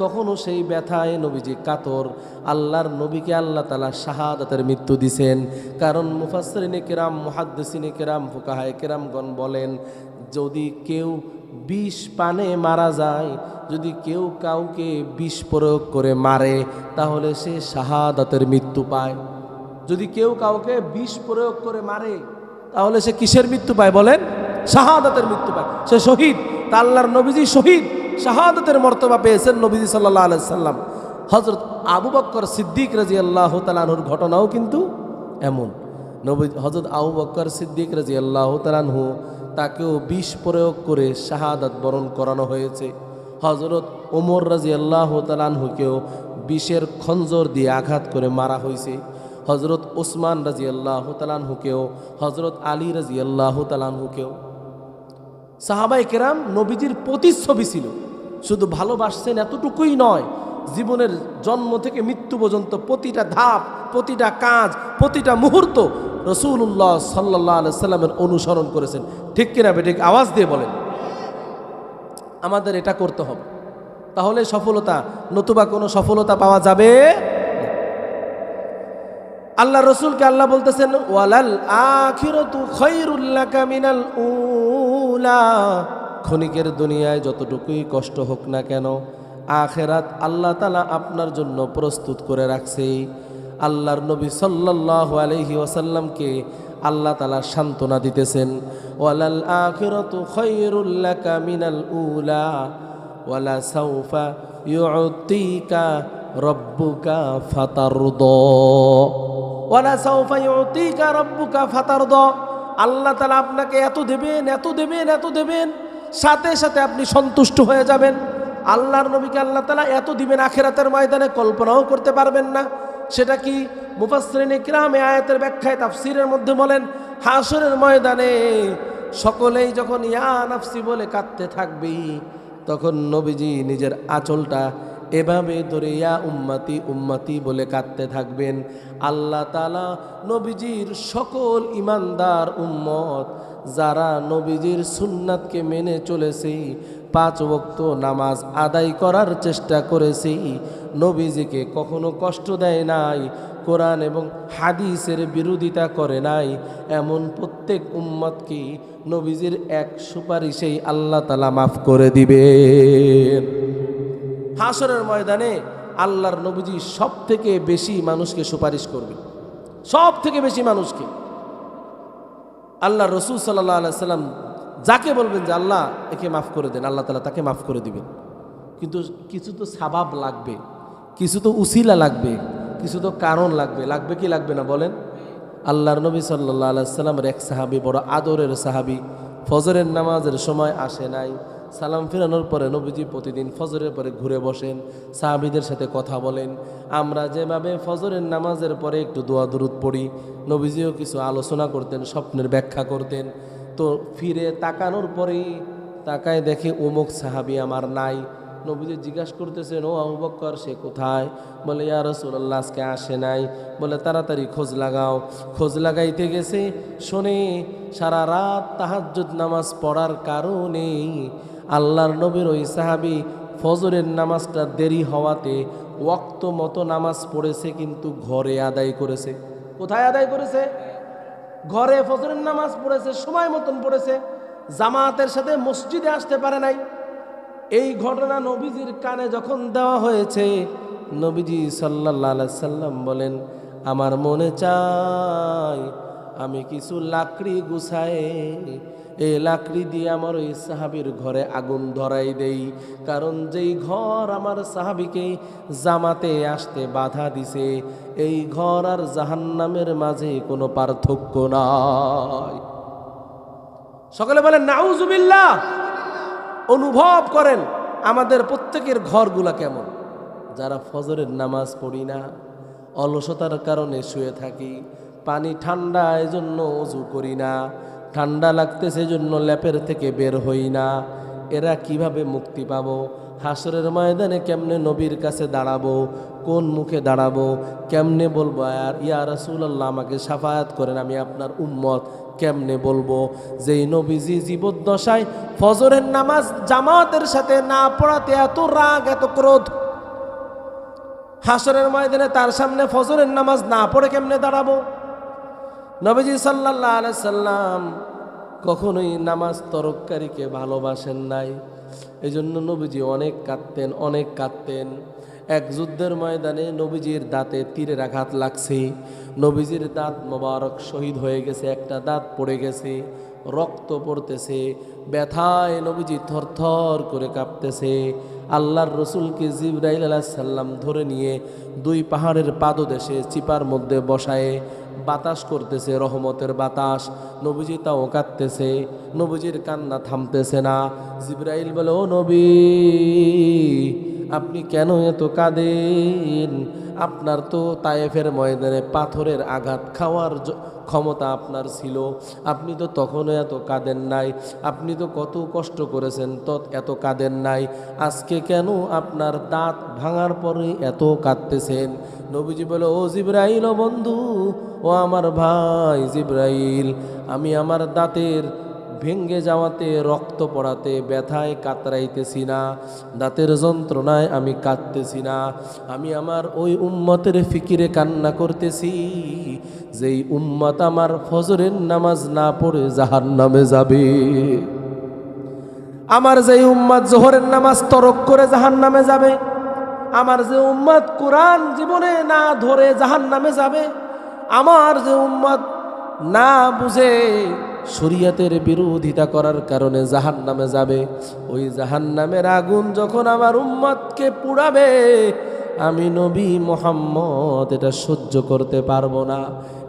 তখনও সেই ব্যথায় নবীজি কাতর। আল্লাহর নবীকে আল্লাহ তাআলা শাহাদাতের মৃত্যু দিছেন। কারণ মুফাসসিরিনে কেরাম, মুহাদ্দিসিনে কেরাম, ফুকাহায়ে কেরামগণ বলেন, যদি কেউ বিষ পানে মারা যায়, যদি কেউ কাউকে বিষ প্রয়োগ করে মারে, তাহলে সে শাহাদাতের মৃত্যু পায়। যদি কেউ কাউকে বিষ প্রয়োগ করে মারে, তাহলে সে কিসের মৃত্যু পায় বলেন? শাহাদাতের মৃত্যু পায়, সে শহীদ। তা আল্লাহর নবীজি শহীদ, শাহাদাতের মর্তবা পেয়েছেন নবীজি সাল্লাল্লাহু আলাইহি সাল্লাম। হযরত আবু বকর সিদ্দিক রাদিয়াল্লাহু তাআলা আনহুর ঘটনাও কিন্তু এমন। নবী হযরত আবু বকর সিদ্দিক রাদিয়াল্লাহু তাআলা আনহু, তাকেও বিষ প্রয়োগ করে শাহাদাত বরণ করানো হয়েছে। হযরত ওমর রাদিয়াল্লাহু তাআলা আনহুকেও বিষের খঞ্জর দিয়ে আঘাত করে মারা হয়েছে। হযরত ওসমান রাদিয়াল্লাহু তাআলা আনহুকেও, হযরত আলী রাদিয়াল্লাহু তাআলা আনহুকেও। সাহাবায়ে কেরাম নবীজির প্রতিচ্ছবি ছিল, শুধু ভালোবাসছেন এতটুকুই নয়, জীবনের জন্ম থেকে মৃত্যু পর্যন্ত প্রতিটা ধাপ, প্রতিটা কাজ, প্রতিটা মুহূর্ত রাসূলুল্লাহ সাল্লাল্লাহু আলাইহি সাল্লামের অনুসরণ করেছেন। ঠিক কিনা বেঠিক? আওয়াজ দিয়ে বলেন। আমাদের এটা করতে হবে, তাহলে সফলতা, নতুবা কোনো সফলতা পাওয়া যাবে। আল্লাহ রসুলকে আল্লাহ বলতেছেন, ওয়ালাল আখিরাতু খায়রুল লাকা মিনাল উলা। ক্ষণিকের দুনিয়ায় যতটুকুই কষ্ট হোক না কেন, আখিরাত আল্লাহ তাআলা আপনার জন্য প্রস্তুত করে রাখছে। আল্লাহর নবী সাল্লাল্লাহু আলাইহি ওয়াসাল্লামকে আল্লাহ তাআলা সান্ত্বনা দিতেছেন, ওয়ালাল আখিরাতু খায়রুল লাকা মিনাল উলা ওয়ালা সাউফা ইউতিকা রব্বুকা ফাতারদা। ওয়ালা সাউফা ইউতিকা রব্বুকা ফাতারদা। আল্লাহ তাআলা আপনাকে এত দেবেন, এত দেবেন, এত দেবেন, সাথে সাথে আপনি সন্তুষ্ট হয়ে যাবেন। আল্লাহর নবীকে আল্লাহ তাআলা এত দিবেন আখিরাতের ময়দানে কল্পনাও করতে পারবেন না। সেটা কি? মুফাসসিরিনে কিরাম আয়াতের ব্যাখ্যায় তাফসীরের মধ্যে বলেন, হাসরের ময়দানে সকলেই যখন ইয়া নাফসি বলে কাঁদতে থাকবে, তখন নবীজি নিজের আঁচলটা এভাবে ধরে ইয়া উম্মতি উম্মতি বলে কাঁদতে থাকবেন। আল্লাহ তাআলা নবীজির সকল ইমানদার উম্মত যারা নবীজির সুন্নাতকে মেনে চলেছে, 5 ওয়াক্ত নামাজ আদায় করার চেষ্টা করেছে, নবীজিকে কখনো কষ্ট দেয় নাই, কোরআন এবং হাদিসের বিরোধিতা করে নাই, এমন প্রত্যেক উম্মতকে নবীজির এক সুপারিশেই আল্লাহ তাআলা মাফ করে দিবেন। হাসরের ময়দানে আল্লাহর নবীজি সব থেকে বেশি মানুষকে সুপারিশ করবে, সব থেকে বেশি মানুষকে। আল্লাহ রসুল সাল্লাল্লাহু আলাইহি সাল্লাম যাকে বলবেন যে আল্লাহ একে মাফ করে দেন, আল্লাহ তাআলা তাকে মাফ করে দিবেন। কিন্তু কিছু তো সাবাব লাগবে, কিছু তো উসিলা লাগবে, কিছু তো কারণ লাগবে। লাগবে কি লাগবে না বলেন? আল্লাহর নবী সাল্লাল্লাহু আলাইহি সাল্লামের এক সাহাবী, বড় আদরের সাহাবী, ফজরের নামাজের সময় আসে নাই। সালাম ফিরানোর পরে নবীজি প্রতিদিন ফজরের পরে ঘুরে বসেন, সাহাবীদের সাথে কথা বলেন। আমরা যেভাবে ফজরের নামাজের পরে একটু দোয়া দুরুদ পড়ি, নবীজিও কিছু আলোচনা করতেন, স্বপ্নের ব্যাখ্যা করতেন। তো ফিরে তাকানোর পরেই তাকায় দেখে অমুক সাহাবী আমার নাই। নবীজি জিজ্ঞাসা করতেছেন, ও আবু বকর সে কোথায়? বলে ইয়া রাসূলুল্লাহ আজকে আসে নাই। বলে তাড়াতাড়ি খোঁজ লাগাও। খোঁজ লাগাইতে গেছে, শোনে সারা রাত তাহাজ্জুদ নামাজ পড়ার কারণে আল্লাহর নবীর ওই সাহাবী ফজরের নামাজটা দেরি হওয়াতে ওয়াক্ত মতো নামাজ পড়েছে, কিন্তু ঘরে আদায় করেছে। কোথায় আদায় করেছে? ঘরে ফজরের নামাজ পড়েছে, সময় মতন পড়েছে, জামাতের সাথে মসজিদে আসতে পারে নাই। এই ঘটনা নবীজির কানে যখন দেওয়া হয়েছে, নবীজি সাল্লাল্লাহু আলাইহি সাল্লাম বলেন, আমার মনে চায় আমি কিছু লাকড়ি গুছায়ে এই লাকড়ি দিয়ে আমার ওই সাহাবীর ঘরে আগুন ধরাই দেই, কারণ যেই ঘর আমার সাহাবীকে জামাতে আসতে বাধা দিছে, এই ঘর আর জাহান্নামের মাঝে কোনো পার্থক্য নাই। সকলে বলেন নাউজুবিল্লাহ। অনুভব করেন আমাদের প্রত্যেকের ঘরগুলা কেমন। যারা ফজরের নামাজ পড়ি না, অলসতার কারণে শুয়ে থাকি, পানি ঠান্ডা এজন্য ওযু করি না, ঠান্ডা লাগতেছে এজন্য ল্যাপের থেকে বের হই না, এরা কিভাবে মুক্তি পাবো? হাসরের ময়দানে কেমনে নবীর কাছে দাঁড়াবো? কোন মুখে দাঁড়াবো? কেমনে বলবো আর ইয়া রাসূলুল্লাহ আমাকে শাফায়াত করেন, আমি আপনার উম্মত? কেমনে বলবো যেই নবীজি জীবদ্দশায় ফজরের নামাজ জামাতের সাথে না পড়াতে এত রাগ, এত ক্রোধ, হাসরের ময়দানে তার সামনে ফজরের নামাজ না পড়ে কেমনে দাঁড়াবো? নবীজি সাল্লাল্লাহু আলাইহি সাল্লাম কখনোই নামাজ তরককারীকে ভালোবাসেন নাই। এজন্য নবীজি অনেক কাঁদতেন, অনেক কাঁদতেন। এক যুদ্ধের ময়দানে নবীজির দাঁতে তীরের আঘাত লাগছে, নবীজির দাঁত মোবারক শহীদ হয়ে গেছে, একটা দাঁত পড়ে গেছে, রক্ত পড়তেছে, ব্যথায় নবীজি থরথর করে কাঁপতেছে। আল্লাহর রসুলকে জিবরাইল আলাইহিস সালাম ধরে নিয়ে দুই পাহাড়ের পাদদেশে চিপার মধ্যে বসায়ে বাতাস করতেছে, রহমতের বাতাস। নবীজি তাও কাঁদতেছে, নবীজির কান্না থামতেছে না। জিবরাইল বলে, ও নবী আপনি কেন এত কাঁদেন? আপনার তো তায়েফের ময়দানে পাথরের আঘাত খাওয়ার ক্ষমতা আপনার ছিল, আপনি তো তখনও এত কাঁদেন নাই, আপনি তো কত কষ্ট করেছেন তো এত কাঁদেন নাই, আজকে কেন আপনার দাঁত ভাঙার পরে এত কাঁদতেছেন? নবীজি বলে, ও জিবরাইল, ও বন্ধু, ও আমার ভাই জিবরাইল, আমি আমার দাঁতের ভেঙ্গে যাওয়াতে, রক্ত পড়াতে, ব্যথায় কাতরাইতেছি না, দাঁতের যন্ত্রণায় আমি কাঁদতেছি না, আমি আমার ওই উম্মতের ফিকিরে কান্না করতেছি যেই উম্মত আমার ফজরের নামাজ না পড়ে জাহান্নামে যাবে। আমার যেই উম্মত জোহরের নামাজ তরক করে জাহান্নামে যাবে, আমার যে উম্মত কোরআন জীবনে না ধরে জাহান্নামে যাবে, আমার যে উম্মত না বুঝে শরীয়তের বিরোধিতা করার কারণে জাহান্নামে যাবে, ওই জাহান্নামের আগুন যখন আমার উম্মতকে পুড়াবে, আমি নবী মুহাম্মদ এটা সহ্য করতে পারবো না।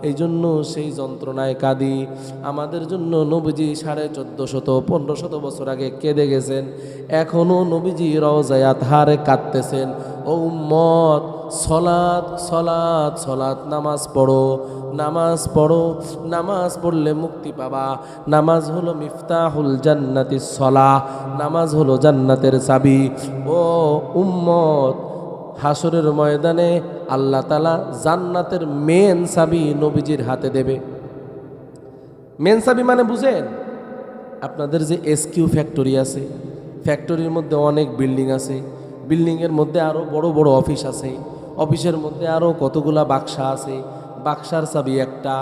এই জন্য সেই যন্ত্রণায় কাঁদি। আমাদের জন্য নবীজি 1450-1500 বছর আগে কেঁদে গেছেন, এখনও নবীজি রওজায়ে আতহারে কাঁদতেছেন। ও উম্মত, সলাত সলাত সলাত, নামাজ পড়ো, নামাজ পড়ো, নামাজ পড়লে মুক্তি পাবা। নামাজ হলো মিফতাহুল জান্নাতি সলাহ, নামাজ হলো জান্নাতের চাবি। ও উম্মত, হাসরের ময়দানে আল্লাহ তাআলা জান্নাতের মেন চাবি নবীজির হাতে দেবে। মেন চাবি মানে বুঝেন? আপনাদের যে এসকিউ ফ্যাক্টরি আছে, ফ্যাক্টরির মধ্যে অনেক বিল্ডিং আছে, বিল্ডিংয়ের মধ্যে আরও বড় বড় অফিস আছে, অফিসের মধ্যে আরও কতগুলা বাক্সা আছে, বাক্সার চাবি একটা,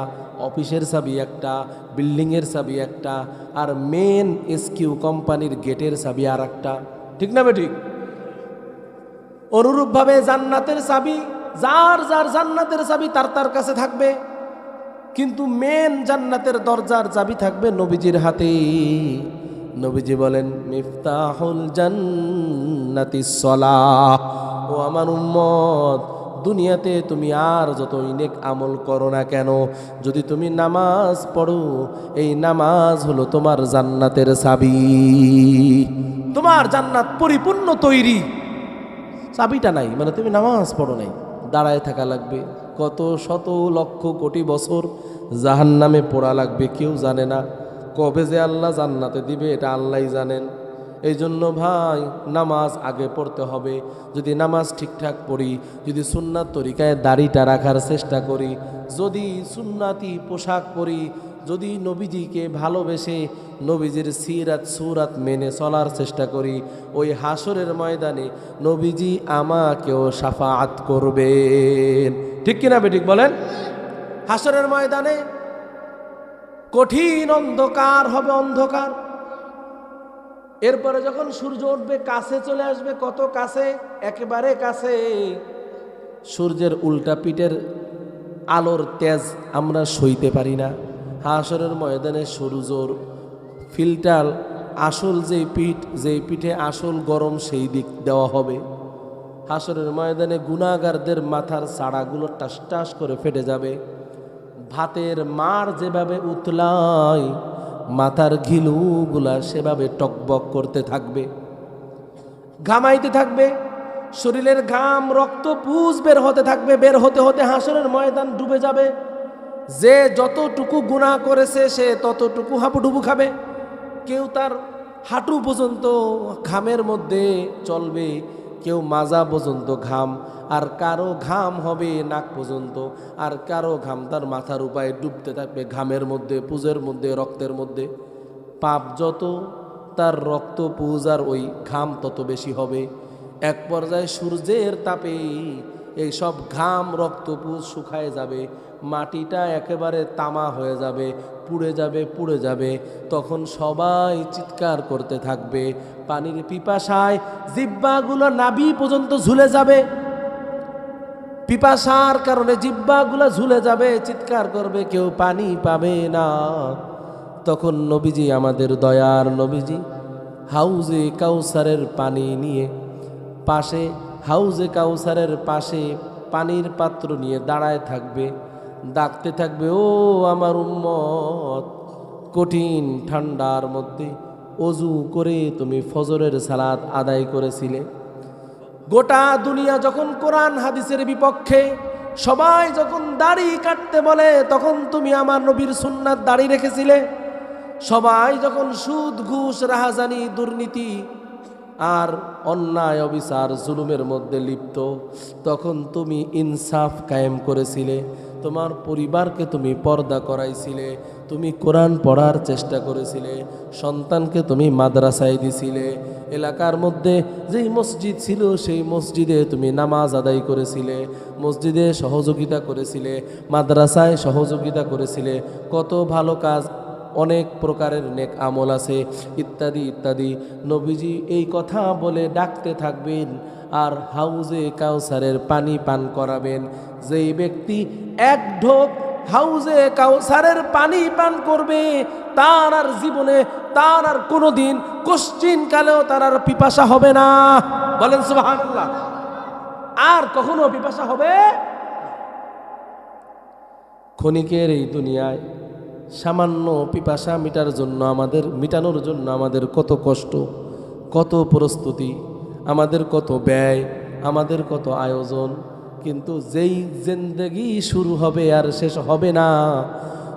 অফিসের চাবি একটা, বিল্ডিংয়ের চাবি একটা, আর মেন এসকিউ কোম্পানির গেটের চাবি আর একটা। ঠিক না বে ঠিক? অনুরূপভাবে জান্নাতের চাবি, যার যার জান্নাতের চাবি তার তার কাছে থাকবে, কিন্তু মেন জান্নাতের দরজার চাবি থাকবে নবীজির হাতে। নবীজি বলেন, মিফতাহুল জান্নাতিস সালাহ। ও আমার উম্মত, দুনিয়াতে তুমি আর যতই নেক আমল করো না কেন, যদি তুমি নামাজ পড়ো, এই নামাজ হলো তোমার জান্নাতের চাবি। তোমার জান্নাত পরিপূর্ণ তৈরি, চাবিটা নাই, মানে তুমি নামাজ পড়ো নাই, দাঁড়ায় থাকা লাগবে, কত শত লক্ষ কোটি বছর জাহান্নামে পড়া লাগবে, কেউ জানে না। কবে যে আল্লাহ জান্নাতে দিবে এটা আল্লাহই জানেন। এই জন্য ভাই, নামাজ আগে পড়তে হবে। যদি নামাজ ঠিকঠাক পড়ি, যদি সুন্নাত তরিকায় দাড়িটা রাখার চেষ্টা করি, যদি সুন্নাতি পোশাক পরি, যদি নবীজিকে ভালোবেসে নবীজির সিরাত সুরাত মেনে চলার চেষ্টা করি, ওই হাসরের ময়দানে নবীজি আমাকেও শাফাআত করবেন। ঠিক কিনা বেঠিক বলেন? হাসরের ময়দানে কঠিন অন্ধকার হবে, অন্ধকার। এরপরে যখন সূর্য উঠবে, কাছে চলে আসবে, কত কাছে, একেবারে কাছে। সূর্যের উল্টা পিঠের আলোর তেজ আমরা সইতে পারি না। হাসরের ময়দানে সূর্যর ফিল্টার আসল যেই পিঠে আসল গরম সেই দিক দেওয়া হবে। হাসরের ময়দানে গুনাহগারদের মাথার চাড়াগুলো টাস টাস করে ফেটে যাবে। ভাতের মার যেভাবে উতলায়, মাথার ঘিলুগুলা সেভাবে টকবক করতে থাকবে, ঘামাইতে থাকবে, শরীরের ঘাম রক্ত পুজ বের হতে থাকবে। বের হতে হতে হাসরের ময়দান ডুবে যাবে। যে যতটুকু গুনাহ করেছে সে ততটুকু হাবুডুবু খাবে। কেউ তার হাঁটু পর্যন্ত ঘামের মধ্যে চলবে, কেউ মাজা পর্যন্ত ঘাম, আর কারো ঘাম হবে নাক পর্যন্ত, আর কারো ঘাম তার মাথার উপায়ে ডুবতে থাকবে ঘামের মধ্যে, পুজের মধ্যে, রক্তের মধ্যে। পাপ যত, তার রক্ত পুজ আর ওই ঘাম তত বেশি হবে। এক পর্যায়ে সূর্যের তাপে এই সব ঘাম রক্ত পুজ শুকায় যাবে, মাটিটা একেবারে তামা হয়ে যাবে, পুড়ে যাবে, পুড়ে যাবে। তখন সবাই চিৎকার করতে থাকবে, পানির পিপাসায় জিহ্বাগুলো নাভি পর্যন্ত ঝুলে যাবে। পিপাসার কারণে জিহ্বাগুলো ঝুলে যাবে, চিৎকার করবে, কেউ পানি পাবে না। তখন নবীজি, আমাদের দয়ার নবীজি, হাউজে কাউসারের পানি নিয়ে পাশে, হাউজে কাউসারের পাশে পানির পাত্র নিয়ে দাঁড়ায় থাকবে, ডাকতে থাকবে, ও আমার উম্মত, কঠিন ঠান্ডার মধ্যে অজু করে তুমি ফজরের সালাত আদায় করেছিলে। গোটা দুনিয়া যখন কোরআন হাদিসের বিপক্ষে, সবাই যখন দাড়ি কাটতে বলে, তখন তুমি আমার নবীর সুন্নাত দাড়ি রেখেছিলে। সবাই যখন সুদ ঘুষ রাহাজানি দুর্নীতি আর অন্যায় অবিচার জুলুমের মধ্যে লিপ্ত, তখন তুমি ইনসাফ কায়েম করেছিলে। তোমার পরিবারকে তুমি পর্দা করাইছিলে, তুমি কোরআন পড়ার চেষ্টা করেছিলে, সন্তানকে তুমি মাদ্রাসায় দিছিলে, এলাকার মধ্যে যেই মসজিদ ছিল সেই মসজিদে তুমি নামাজ আদায় করেছিলে, মসজিদে সহযোগিতা করেছিলে, মাদ্রাসায় সহযোগিতা করেছিলে। কত ভালো কাজ, অনেক প্রকারের নেক আমল আছে, ইত্যাদি ইত্যাদি। নবীজি এই কথা বলে ডাকতে থাকবেন আর হাউজে কাউসারের পানি পান করাবেন। যেই ব্যক্তি এক ঢোক হাউজে কাউসারের পানি পান করবে, তার আর জীবনে, তার আর কোনোদিন কোশ্চিন কালেও তার আর পিপাসা হবে না। বলেন সুবহানাল্লাহ। আর কখনো পিপাসা হবে? ক্ষণিকের এই দুনিয়ায় সামান্য পিপাসা মিটানোর জন্য আমাদের কত কষ্ট, কত প্রস্তুতি, আমাদের কত ব্যয়, আমাদের কত আয়োজন। কিন্তু যেই জিন্দেগি শুরু হবে আর শেষ হবে না,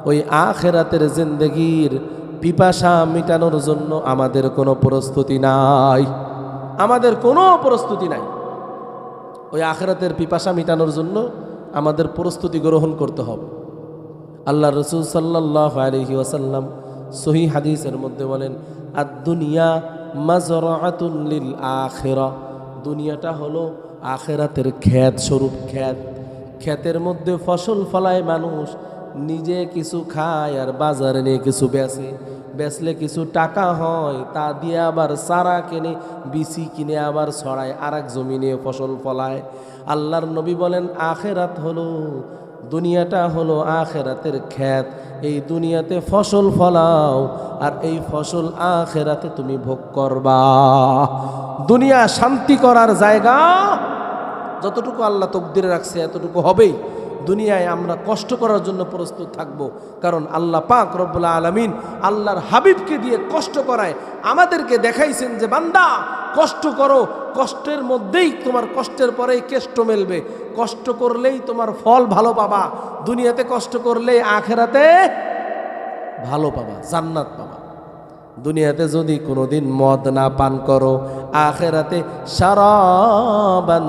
ওই আখিরাতের জিন্দেগির পিপাসা মিটানোর জন্য আমাদের কোনো প্রস্তুতি নাই, আমাদের কোনো প্রস্তুতি নাই। ওই আখিরাতের পিপাসা মিটানোর জন্য আমাদের প্রস্তুতি গ্রহণ করতে হবে। আল্লাহ রসুল সাল্লাল্লাহু আলাইহি ওয়াসাল্লাম সহিহ হাদিসের মধ্যে বলেন, আদ দুনিয়া মাজরাআতুন লিল আখিরা। দুনিয়াটা হলো আখেরাতের ক্ষেত স্বরূপ। ক্ষেতের মধ্যে ফসল ফলায় মানুষ, নিজে কিছু খায় আর বাজারে নিয়ে কিছু বেচলে কিছু টাকা হয়, তা দিয়ে আবার চারা কিনে, বিচি কিনে আবার ছড়ায়, আর এক জমিনে ফসল ফলায়। আল্লাহর নবী বলেন আখেরাত হলো, দুনিয়াটা হলো আখেরাতের ক্ষেত। এই দুনিয়াতে ফসল ফলাও আর এই ফসল আখেরাতে তুমি ভোগ করবা। দুনিয়া শান্তি করার জায়গা, যতটুকু আল্লাহ তকদিরে রাখছে এতটুকু হবেই। দুনিয়ায় আমরা কষ্ট করার জন্য প্রস্তুত থাকব, কারণ আল্লাহ পাক রব্বুল আলামিন আল্লাহর হাবিবকে দিয়ে কষ্ট করায় আমাদেরকে দেখাইছেন যে বান্দা কষ্ট করো, কষ্টের মধ্যেই তোমার কষ্টের পরেই কেষ্ট মেলবে, কষ্ট করলেই তোমার ফল ভালো পাবা। দুনিয়াতে কষ্ট করলেই আখেরাতে ভালো পাবা, জান্নাত পাবা। দুনিয়াতে যদি কোনোদিন মদ না পান করো, আখেরাতে শারাবান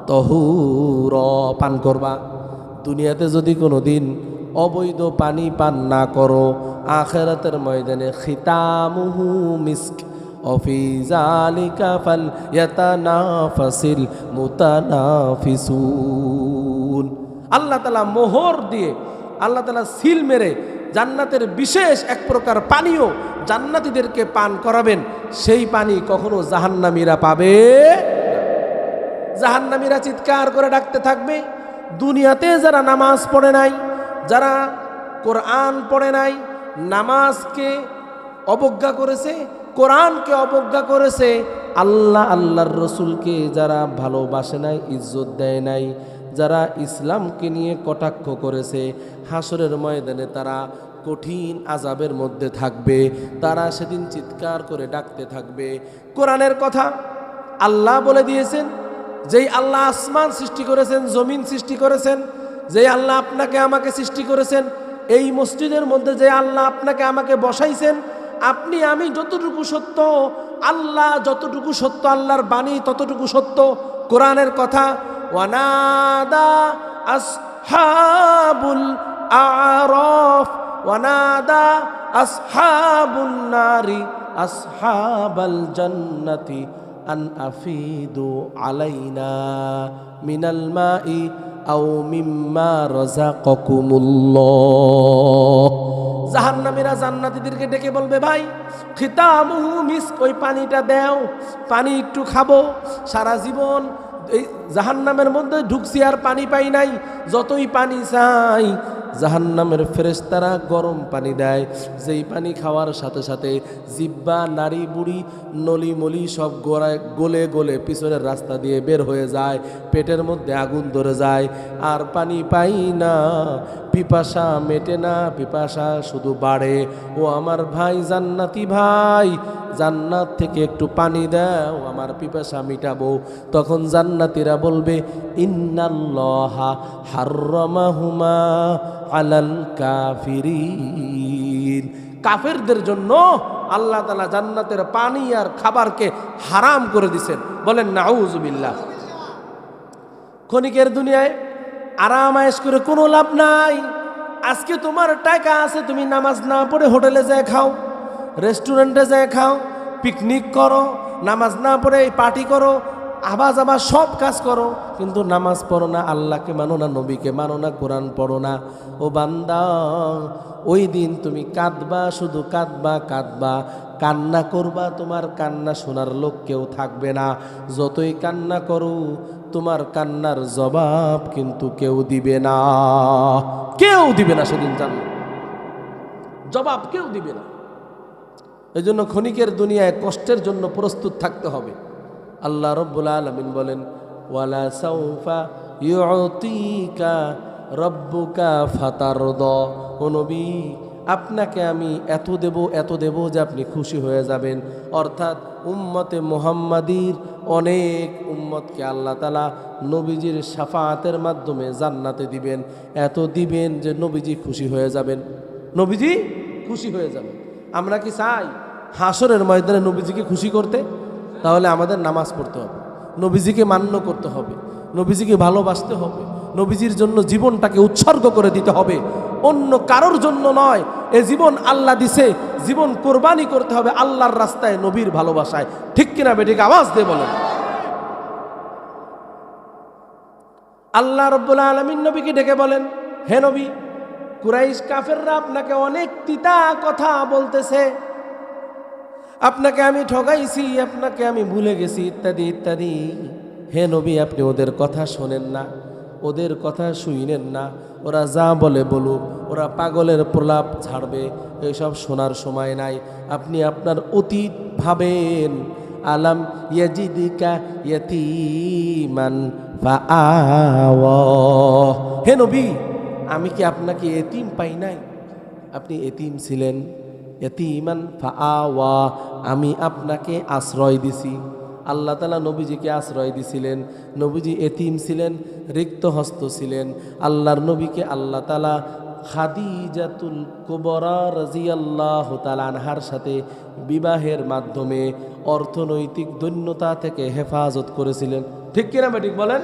তহুরা পান করবা। দুনিয়াতে যদি কোনোদিন অবৈধ পানি পান না করো, আখেরাতের ময়দানে খিতামুহু মিস্ক অফি যালিকা ফালইয়াতানাফাসিল মুতানাফিসুন। আল্লাহ তাআলা মোহর দিয়ে, আল্লাহ তাআলা সিল মেরে জান্নাতের বিশেষ এক প্রকার পানীয় জান্নাতীদেরকে পান করাবেন। সেই পানি কখনো জাহান্নামীরা পাবে, জাহান্নামীরা চিৎকার করে ডাকতে থাকবে। দুনিয়াতে যারা নামাজ পড়ে নাই, যারা কোরআন পড়ে নাই, নামাজকে অবজ্ঞা করেছে, কোরআনকে অবজ্ঞা করেছে, আল্লাহর রসুলকে যারা ভালোবাসে নাই, ইজ্জত দেয় নাই, যারা ইসলামকে নিয়ে কটাক্ষ করেছে, হাসরের ময়দানে তারা কঠিন আযাবের মধ্যে থাকবে। তারা সেদিন চিৎকার করে ডাকতে থাকবে। কোরআনের কথা আল্লাহ বলে দিয়েছেন, যেই আল্লাহ আসমান সৃষ্টি করেছেন, জমিন সৃষ্টি করেছেন, যেই আল্লাহ আপনাকে আমাকে সৃষ্টি করেছেন, এই মসজিদের মধ্যে যে আল্লাহ আপনাকে আমাকে বসাইছেন, আপনি আমি যতটুকু সত্য, আল্লাহ যতটুকু সত্য, আল্লাহর বাণী ততটুকু সত্য। কোরআনের কথা, ওয়ানাদা আসহাবুল আরাফ ওয়ানাদা আসহাবুন নারি আসহাবাল জান্নাতি আন আফিদু আলাইনা মিনাল মাই আও মিম্মা রাযাকাকুমুল্লাহ। জাহান্নামীরা জান্নাতীদেরকে ডেকে বলবে, ভাই খিতামুহু মিস্ক, ওই পানিটা দাও, পানি একটু খাবো। সারা জীবন এই জাহান্নামের মধ্যে ঢুকছি আর পানি পাই নাই, যতই পানি চাই জাহান্নামের ফেরেশতারা গরম পানি দেয়, যেই পানি খাওয়ার সাথে সাথে জিব্বা, নাড়ি বুড়ি, নলি মলি সব গলে গলে পিছনের রাস্তা দিয়ে বের হয়ে যায়, পেটের মধ্যে আগুন ধরে যায়, আর পানি পাই না। পিপাসা মেটে না, পিপাসা শুধু বাড়ে। ও আমার ভাই জান্নাতি ভাই, জান্নাত থেকে একটু পানি দাও, আমার পিপাসা মিটাবো। তখন জান্নাতীরা বলবে, ইন্নাল্লাহা হাররামাহুমা আলাল কাফিরিন। কাফেরদের জন্য আল্লাহ তাআলা জান্নাতের পানি আর খাবারকে হারাম করে দিয়েছেন। বলেন নাউযুবিল্লাহ। ক্ষণিকের দুনিয়ায় আরাম আয়েশ করে কোনো লাভ নাই। আজকে তোমার টাকা আছে, তুমি নামাজ না পড়ে হোটেলে যায় খাও, রেস্টুরেন্টে যায় খাও, পিকনিক করো, নামাজ না পড়ে পার্টি করো, আবাজ সব কাজ করো, কিন্তু নামাজ পড়ো না, আল্লাহকে মানো না, নবীকে মানো না, কোরআন পড়ো না। ও বান্দা, ওই দিন তুমি কাঁদবা, শুধু কাঁদবা, কান্না করবা, তোমার কান্না শোনার লোক কেউ থাকবে না। যতই কান্না করো, তোমার কান্নার জবাব কিন্তু কেউ দিবে না, কেউ দিবে না। সেদিন জানো জবাব কেউ দিবে না। এই জন্য ক্ষণিকের দুনিয়ায় কষ্টের জন্য প্রস্তুত থাকতে হবে। আল্লাহ রব্বুল আলামিন বলেন, ওয়ালা সাউফা ইউতিকা রব্বুকা ফাতারদা। ও নবী, আপনাকে আমি এত দেব যে আপনি খুশি হয়ে যাবেন। অর্থাৎ উম্মতে মুহাম্মাদির অনেক উম্মতকে আল্লাহ তাআলা নবীজির শাফাআতের মাধ্যমে জান্নাতে দিবেন, এত দিবেন যে নবীজি খুশি হয়ে যাবেন, নবীজি খুশি হয়ে যাবেন। আমরা কি চাই হাসরের ময়দানে নবীজিকে খুশি করতে? তাহলে আমাদের নামাজ পড়তে হবে, নবীজিকে মান্য করতে হবে, নবীজিকে ভালোবাসতে হবে, নবীজির জন্য জীবনটাকে উৎসর্গ করে দিতে হবে, অন্য কারোর জন্য নয়। এ জীবন আল্লাহ দিছে, জীবন কোরবানি করতে হবে আল্লাহর রাস্তায়, নবীর ভালোবাসায়। ঠিক কিনা বেঠিক? আওয়াজ দিয়ে বলেন। আল্লাহ রাব্বুল আলামিন নবীকে ডেকে বলেন, হে নবী, কুরাইশ কাফেররা আপনাকে অনেক তিতা কথা বলতেছে, আপনাকে আমি ঠগাইছি, আপনাকে আমি ভুলে গেছি, ইত্যাদি ইত্যাদি। হে নবী, আপনি ওদের কথা শোনেন না, ওদের কথা শুনেন না। ওরা যা বলে বলুক, ওরা পাগলের প্রলাপ ছাড়বে, এইসব শোনার সময় নাই। আপনি আপনার অতীত ভাবেন। আলাম ইয়াজিদিকা ইয়াতীমান ফাআওয়া। হে নবী, আমি কি আপনাকে এতিম পাই নাই? আপনি এতিম ছিলেন, এতিমান ফাআওয়া, আমি আপনাকে আশ্রয় দিছি। আল্লাহ তাআলা নবীজিকে আশ্রয় দিছিলেন। নবীজি এতিম ছিলেন, রিক্ত হস্ত ছিলেন। আল্লাহর নবীকে আল্লাহ তাআলা খাদিজাতুল কুবরা রাদিয়াল্লাহু তাআলা আনহার সাথে বিবাহের মাধ্যমে অর্থনৈতিক দৈন্যতা থেকে হেফাজত করেছিলেন। ঠিক কিনা ঠিক বলেন?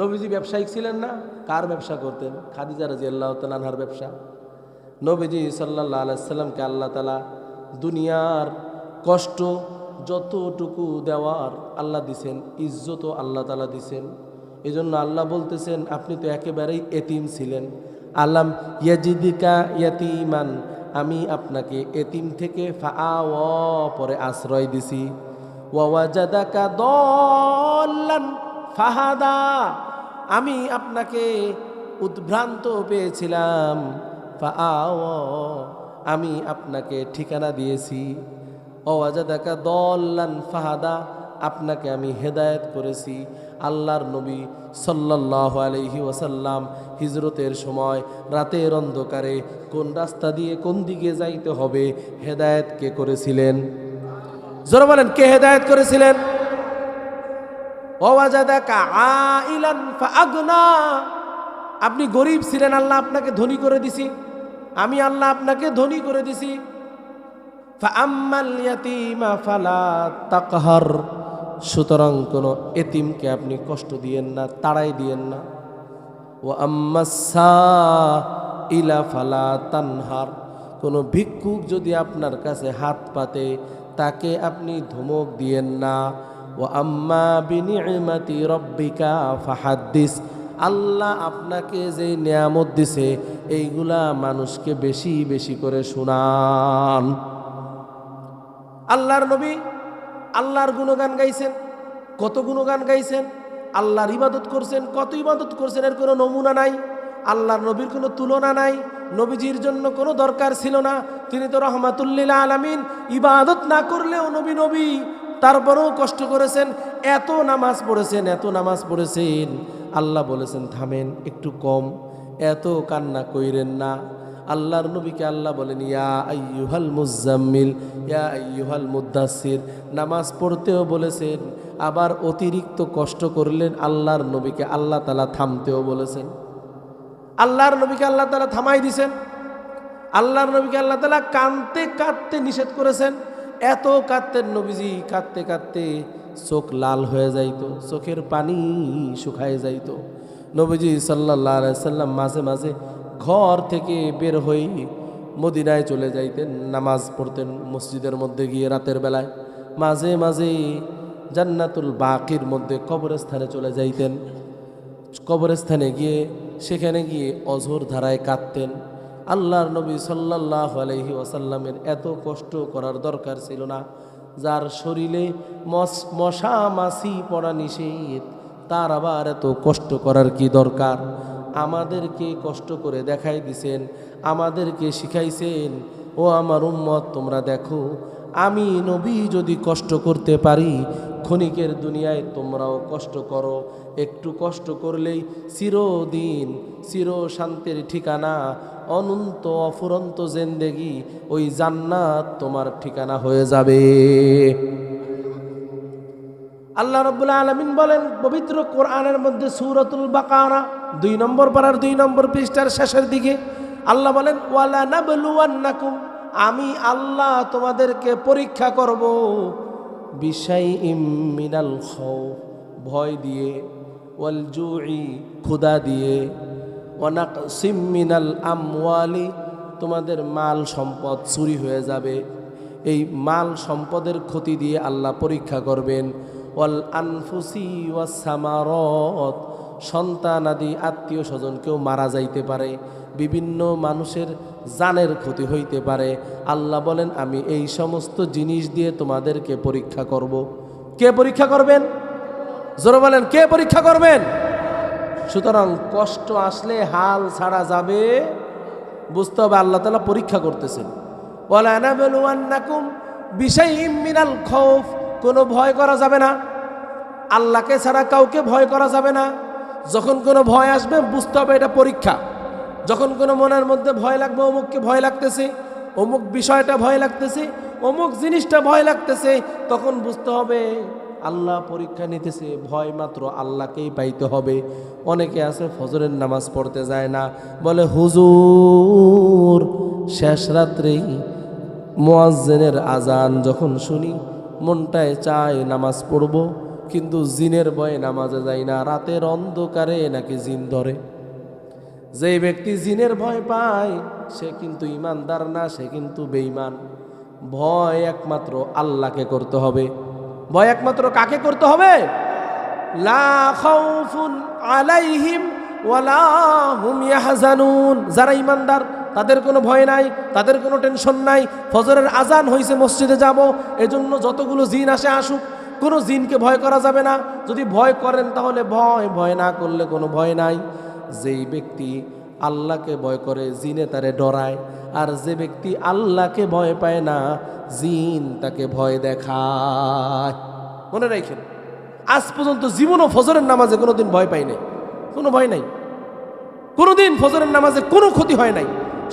নবীজি ব্যবসায়িক ছিলেন না? কার ব্যবসা করতেন? খাদিজা রাদিয়াল্লাহু তাআলা আনহার ব্যবসা। নবীজি সাল্লাল্লাহু আলাইহি সাল্লামকে আল্লাহ তাআলা দুনিয়ার কষ্ট যতটুকু দেওয়ার আল্লাহ দিছেন, ইজ্জতও আল্লাহ তাআলা দিছেন। এই জন্য আল্লাহ বলতেছেন, আপনি তো একেবারেই এতিম ছিলেন। আলাম ইয়াজিদিকা ইয়াতীমান, আমি আপনাকে এতিম থেকে ফাআওয়া পরে আশ্রয় দিছি। ওয়া ওয়াজাদাকা দাল্লান ফাহাদা, আমি আপনাকে উদ্ভ্রান্ত পেয়েছিলাম। ফাআওয়া, আমি আপনাকে ঠিকানা দিয়েছি। ওয়াজাদাকা দাল্লান ফাহাদা, আপনাকে আমি হেদায়েত করেছি। আল্লাহর নবী সাল্লাল্লাহু আলাইহি ওয়াসাল্লাম হিজরতের সময় রাতের অন্ধকারে কোন রাস্তা দিয়ে কোন দিকে যাইতে হবে হেদায়েত কে করেছিলেন? জোরে বলেন, কে হেদায়েত করেছিলেন? ওয়াজাদাকা আইলান ফাআগনা, আপনি গরিব ছিলেন, আল্লাহ আপনাকে ধনী করে দিছি। আমি আল্লাহ আপনাকে ধনী করে দিছি। ফাআম্মাল ইয়াতীমা ফালা তাকহার, সুতরাং কোনো এতিমকে আপনি কষ্ট দিয়েন না, তাড়াই দিয়েন না। ওয়া আম্মাস সাইলা ফালা তানহার, কোনো ভিক্ষুক যদি আপনার কাছে হাত পাতে তাকে আপনি ধমক দিয়েন না। ওয়া আম্মা বিনি'মাতি রাব্বিকা ফাহাদ্দিস, আল্লাহ আপনাকে যে নিয়ামত দিছে এইগুলা মানুষকে বেশি বেশি করে শোনান। আল্লাহর নবী আল্লাহর গুণগান গাইছেন। কত গুণগান গাইছেন, আল্লাহর ইবাদত করছেন, কত ইবাদত করছেন, এর কোনো নমুনা নাই। আল্লাহর নবীর কোনো তুলনা নাই। নবীজির জন্য কোনো দরকার ছিল না, তিনি তো রহমাতুল্লিল আলামিন। ইবাদত না করলেও নবী নবী, তারপরেও কষ্ট করেছেন, এত নামাজ পড়েছেন, এত নামাজ পড়েছেন। আল্লাহ বলেছেন থামেন, একটু কম, এত কান্না কইরেন না। আল্লাহর নবীকে আল্লাহ বলেন, ইয়া আইয়ুহাল মুজাম্মিল, ইয়া আইয়ুহাল মুদ্দাসির, নামাজ পড়তেও বলেছেন, আবার অতিরিক্ত কষ্ট করলেন আল্লাহর নবীকে আল্লাহ তাআলা থামতেও বলেছেন। আল্লাহর নবীকে আল্লাহ তাআলা থামাই দিয়েছেন। আল্লাহর নবীকে আল্লাহ তাআলা কাঁদতে কাঁদতে নিষেধ করেছেন। এত কাঁদতেন নবীজি, কাঁদতে কাঁদতে চোখ লাল হয়ে যাইতো, চোখের পানি শুকায় যাইতো। নবীজি সাল্লাল্লাহু আলাইহি সাল্লাম মাঝে মাঝে ঘর থেকে বের হয়ে মদিনায় চলে যাইতেন, নামাজ পড়তেন মসজিদের মধ্যে গিয়ে রাতের বেলায়। মাঝে মাঝে জান্নাতুল বাকির মধ্যে কবরস্থানে চলে যাইতেন। কবরস্থানে গিয়ে সেখানে গিয়ে অঝোর ধারায় কাঁদতেন। আল্লাহর নবী সাল্লাল্লাহু আলাইহি ওয়াসাল্লামের এত কষ্ট করার দরকার ছিল না। যার শরীরে মশা মাছি পড়া নিষেধ, তার আবার এত কষ্ট করার কি দরকার? আমাদেরকে কষ্ট করে দেখাই দিছেন, আমাদেরকে শিখাইছেন, ও আমার উম্মত তোমরা দেখো, আমি নবী যদি কষ্ট করতে পারি, ক্ষণিকের দুনিয়ায় তোমরাও কষ্ট করো। একটু কষ্ট করলেই চিরদিন চির শান্তির ঠিকানা, অনন্ত অফুরন্ত জিন্দেগি, ওই জান্নাত তোমার ঠিকানা হয়ে যাবে। আল্লাহ রাব্বুল আলামিন বলেন পবিত্র কোরআনের মধ্যে সূরাতুল বাকারা 2 নম্বর পারার 2 নম্বর পৃষ্ঠার শেষের দিকে আল্লাহ বলেন, ওয়ালা নাবলুওয়ান্নাকুম, আমি আল্লাহ তোমাদেরকে পরীক্ষা করব, বিশাইইম মিনাল খাউফ, ভয় দিয়ে, ওয়াল জুই, ক্ষুধা দিয়ে, ওয়া নাকসিম মিনাল আমওয়ালি, তোমাদের মাল সম্পদ চুরি হয়ে যাবে, এই মাল সম্পদের ক্ষতি দিয়ে আল্লাহ পরীক্ষা করবেন। ওয়াল আনফুসি ওয়াস সামারাত, সন্তান আদি আত্মীয় স্বজন কেউ মারা যাইতে পারে, বিভিন্ন মানুষের জানের ক্ষতি হইতে পারে। আল্লাহ বলেন আমি এই সমস্ত জিনিস দিয়ে তোমাদেরকে পরীক্ষা করব। কে পরীক্ষা করবেন? জোরে বলেন, কে পরীক্ষা করবেন? সুতরাং কষ্ট আসলে হাল ছাড়া যাবে, বুঝতে হবে আল্লাহ তাআলা পরীক্ষা করতেছেন। ওয়ালা নাবলুওয়ান্নাকুম বিশাইইম মিনাল খাউফ, কোনো ভয় করা যাবে না, আল্লাহকে ছাড়া কাউকে ভয় করা যাবে না। যখন কোনো ভয় আসবে বুঝতে হবে এটা পরীক্ষা। যখন কোনো মনের মধ্যে ভয় লাগবে, অমুককে ভয় লাগতেছে, অমুক বিষয়টা ভয় লাগতেছে, অমুক জিনিসটা ভয় লাগতেছে, তখন বুঝতে হবে আল্লাহ পরীক্ষা নিতেছে, ভয় মাত্র আল্লাহকেই পাইতে হবে। অনেকে আছে ফজরের নামাজ পড়তে যায় না, বলে হুজুর শেষ রাত্রেই মুয়াজ্জিনের আজান যখন শুনি মনটায় চায় নামাজ পড়ব, কিন্তু জিনের ভয়ে নামাজে যায় না, রাতের অন্ধকারে নাকি জিন ধরে। যেই ব্যক্তি জিনের ভয় পায় সে কিন্তু ইমানদার না, সে কিন্তু বেঈমান। ভয় একমাত্র আল্লাহকে করতে হবে। ভয় একমাত্র কাকে করতে হবে? লা খাউফুন আলাইহিম ওয়ালা হুম ইয়াহজানুন, যারা ইমানদার তাদের কোনো ভয় নাই, তাদের কোনো টেনশন নাই। ফজরের আজান হয়েছে, মসজিদে যাব, এজন্য যতগুলো জিন আসে আসুক, কোনো জিনকে ভয় করা যাবে না। যদি ভয় করেন তাহলে ভয়, ভয় না করলে কোনো ভয় নাই। যেই ব্যক্তি আল্লাহকে ভয় করে জিনে তারে ডরায়, আর যে ব্যক্তি আল্লাহকে ভয় পায় না জিন তাকে ভয় দেখায়। মনে রাখেন, আজ পর্যন্ত জীবনও ফজরের নামাজে কোনোদিন ভয় পাই নাই, কোনো ভয় নাই। কোনোদিন ফজরের নামাজে কোনো ক্ষতি হয় নাই,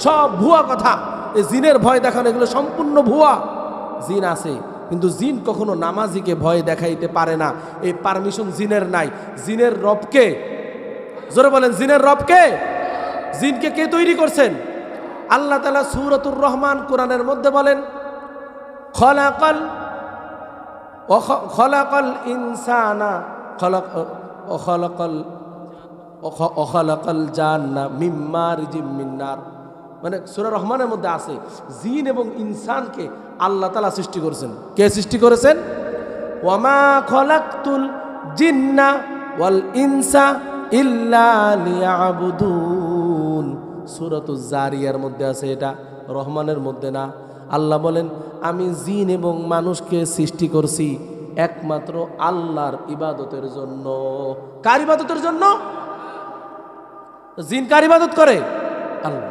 সব ভুয়া কথা। এই জিনের ভয় দেখানো এগুলো সম্পূর্ণ ভুয়া। জিন আছে, কিন্তু জিন কখনো নামাজিকে ভয় দেখাইতে পারে না, এই পারমিশন জিনের নাই। জিনের রবকে, জোরে বলেন, জিনের রবকে? জিনকে কে তৈরি করছেন? আল্লাহ তাআলা সূরাতুর রহমান কোরআনের মধ্যে বলেন, খলাকাল ইনসানা খলাকাল জান্না মিন মারজিম মিন নার। মানে সূরা রহমানের মধ্যে আছে জিন এবং ইনসানকে আল্লাহ তাআলা সৃষ্টি করেছেন। কে সৃষ্টি করেছেন? ওয়ামা খলাকতুল জিন্না ওয়াল ইনসা ইল্লা লিয়াবুদুন। সূরাতুজ জারিয়ার মধ্যে আছে, এটা রহমানের মধ্যে না। আল্লাহ বলেন আমি জিন এবং মানুষকে সৃষ্টি করছি একমাত্র আল্লাহর ইবাদতের জন্য। কার ইবাদতের জন্য? জিন কার ইবাদত করে? আল্লাহ।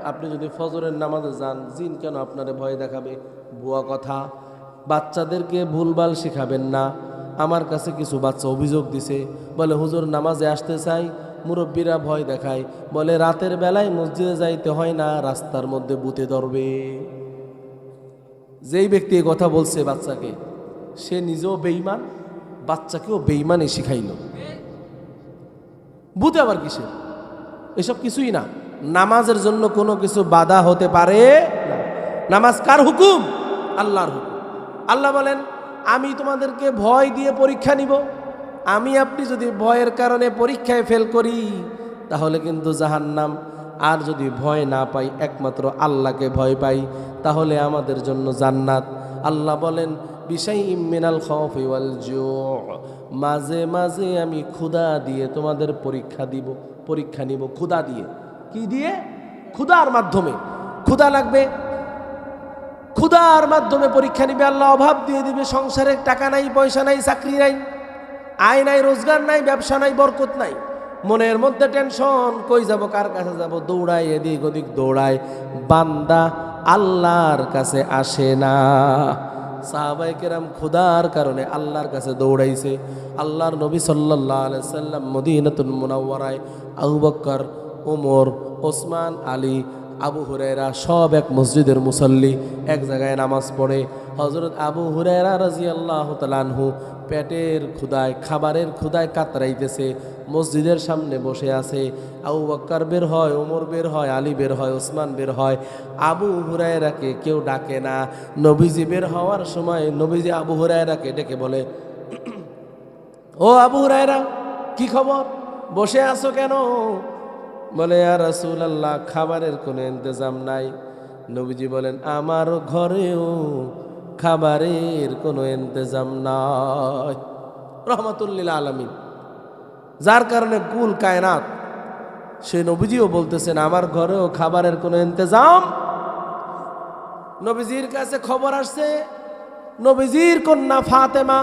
আপনি যদি ফজরের নামাজে যান, জিন কেন আপনারে ভয় দেখাবে? ভুয়া কথা। বাচ্চাদেরকে ভুলভাল শিখাবেন না। আমার কাছে কিছু বাচ্চা অভিযোগ দিছে, বলে হুজুর নামাজে আসতে চাই, মুরব্বীরা ভয় দেখায়, বলে রাতের বেলায় মসজিদে যাইতে হয় না, রাস্তার মধ্যে ভূতে ধরবে। যেই ব্যক্তি এই কথা বলছে বাচ্চাকে, সে নিজেও বেঈমান, বাচ্চাকেও বেঈমানই শিখাইল। ভূতে আবার কিসের? এসব কিছুই না। নামাজের জন্য কোনো কিছু বাধা হতে পারে না। নামাজ কার হুকুম? আল্লাহর হুকুম। আল্লাহ বলেন আমি তোমাদেরকে ভয় দিয়ে পরীক্ষা নিব। আমি আপনি যদি ভয়ের কারণে পরীক্ষায় ফেল করি তাহলে কিন্তু জাহান্নাম। আর যদি ভয় না পাই, একমাত্র আল্লাহকে ভয় পাই, তাহলে আমাদের জন্য জান্নাত। আল্লাহ বলেন বিশাইইম মিনাল খাউফি ওয়াল জু', মাঝে মাঝে আমি ক্ষুধা দিয়ে তোমাদের পরীক্ষা নিব। ক্ষুধা দিয়ে, কি দিয়ে? ক্ষুধার মাধ্যমে। ক্ষুধা লাগবে, ক্ষুধার মাধ্যমে পরীক্ষা নিবে আল্লাহ। অভাব দিয়ে দিবে, সংসারে টাকা নাই, পয়সা নাই, চাকরি নাই, আয় নাই, রোজগার নাই, ব্যবসা নাই, বরকত নাই। মনের মধ্যে টেনশন, কই যাব, কার কাছে যাব, দৌড়ায়, এদিক ওদিক দৌড়ায়। বান্দা আল্লাহর কাছে আসে না। সাহাবায়ে কেরাম ক্ষুধার কারণে আল্লাহর কাছে দৌড়াইছে। আল্লাহর নবী সাল্লাল্লাহু আলাইহি সাল্লাম মদিনাতুল মুনাওয়ারায় আবু বকর, ওমর, ওসমান, আলী, আবু হুরায়রা সব এক মসজিদের মুসল্লি, এক জায়গায় নামাজ পড়ে। হযরত আবু হুরায়রা রাদিয়াল্লাহু তাআলা আনহু পেটের ক্ষুধায়, খাবারের ক্ষুধায় কাতরাইতেছে, মসজিদের সামনে বসে আছে। আবু বকর বের হয়, ওমর বের হয়, আলী বের হয়, ওসমান বের হয়। আবু হুরায়রাকে কেউ ডাকে না। নবীজি বের হওয়ার সময় নবীজি আবু হুরায়রাকে ডেকে বলে, ও আবু হুরায়রা, কি খবর, বসে আছো কেন? বলে ইয়া রাসূলুল্লাহ, খাবারের কোনো ইন্তজাম নাই। নবীজি বলেন আমার ঘরেও খাবারের কোনো ইন্তজাম নাই। রহমাতুল লিল আলামিন। যার কারণে কুল কায়নাত সে নবীজিও বলতেছেন আমার ঘরেও খাবারের কোনো ইন্তজাম। নবীজির কাছে খবর আসছে নবীজির কন্যা ফাতেমা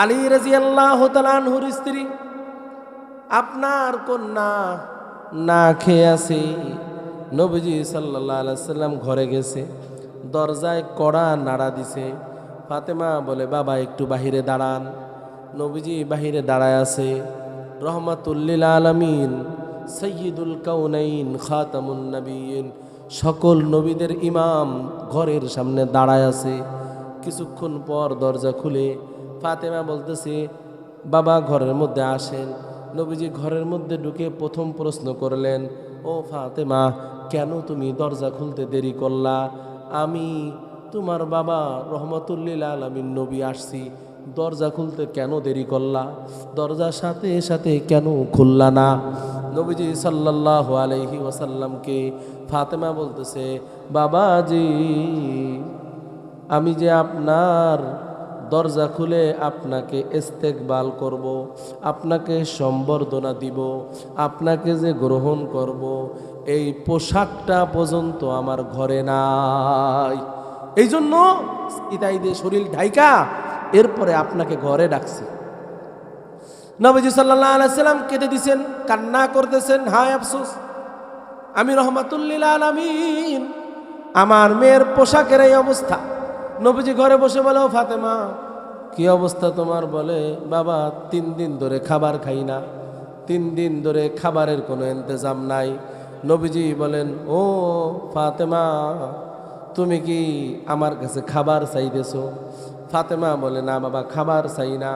আলী রাদিয়াল্লাহু তাআলা আনহুর স্ত্রী, আপনার কন্যা না খেয়ে আছে। নবীজি সাল্লাল্লাহু আলাইহি সাল্লাম ঘরে গেছে, দরজায় কড়া নাড়া দিছে। ফাতেমা বলে বাবা একটু বাহিরে দাঁড়ান। নবীজি বাহিরে দাঁড়ায় আছে। রহমাতুল লিল আলামিন সাইয়্যিদুল কাউনাইন খাতামুন নবিয়্যিন সকল নবীদের ইমাম ঘরের সামনে দাঁড়ায় আছে। কিছুক্ষণ পর দরজা খুলে ফাতেমা বলতেছে বাবা ঘরের মধ্যে আসেন। নবীজি ঘরের মধ্যে ঢুকে প্রথম প্রশ্ন করলেন, ও ফাতেমা কেন তুমি দরজা খুলতে দেরি করলা? আমি তোমার বাবা রহমাতুল লিল আলামিন নবী আসছি, দরজা খুলতে কেন দেরি করলা? দরজার সাথে সাথে কেন খুললা না? নবীজি সাল্লাল্লাহু আলাইহি ওয়াসাল্লামকে ফাতেমা বলতেছে বাবাজি আমি যে আপনার দরজা খুলে আপনাকে ইস্তেকবাল করব, আপনাকে সম্বর্ধনা দিব, আপনাকে যে গ্রহণ করব, এই পোশাকটা পর্যন্ত আমার ঘরে নাই। এই জন্য ইতাই দিয়ে শরীর ঢাইকা এরপরে আপনাকে ঘরে ডাকছি। নবীজি সাল্লাল্লাহু আলাইহি সাল্লাম কেঁদে দিছেন, কান্না করতেছেন, হায় আফসোস আমি রহমাতুল লিল আলামিন, আমার মেয়ের পোশাকের এই অবস্থা। নবীজি ঘরে বসে বলে, ও ফাতেমা কি অবস্থা তোমার? বলে বাবা 3 দিন ধরে খাবার খাই না, 3 দিন ধরে খাবারের কোনো ইন্তজাম নাই। নবীজি বলেন, ও ফাতেমা তুমি কি আমার কাছে খাবার চাইতেছো? ফাতেমা বলে না বাবা খাবার চাই না।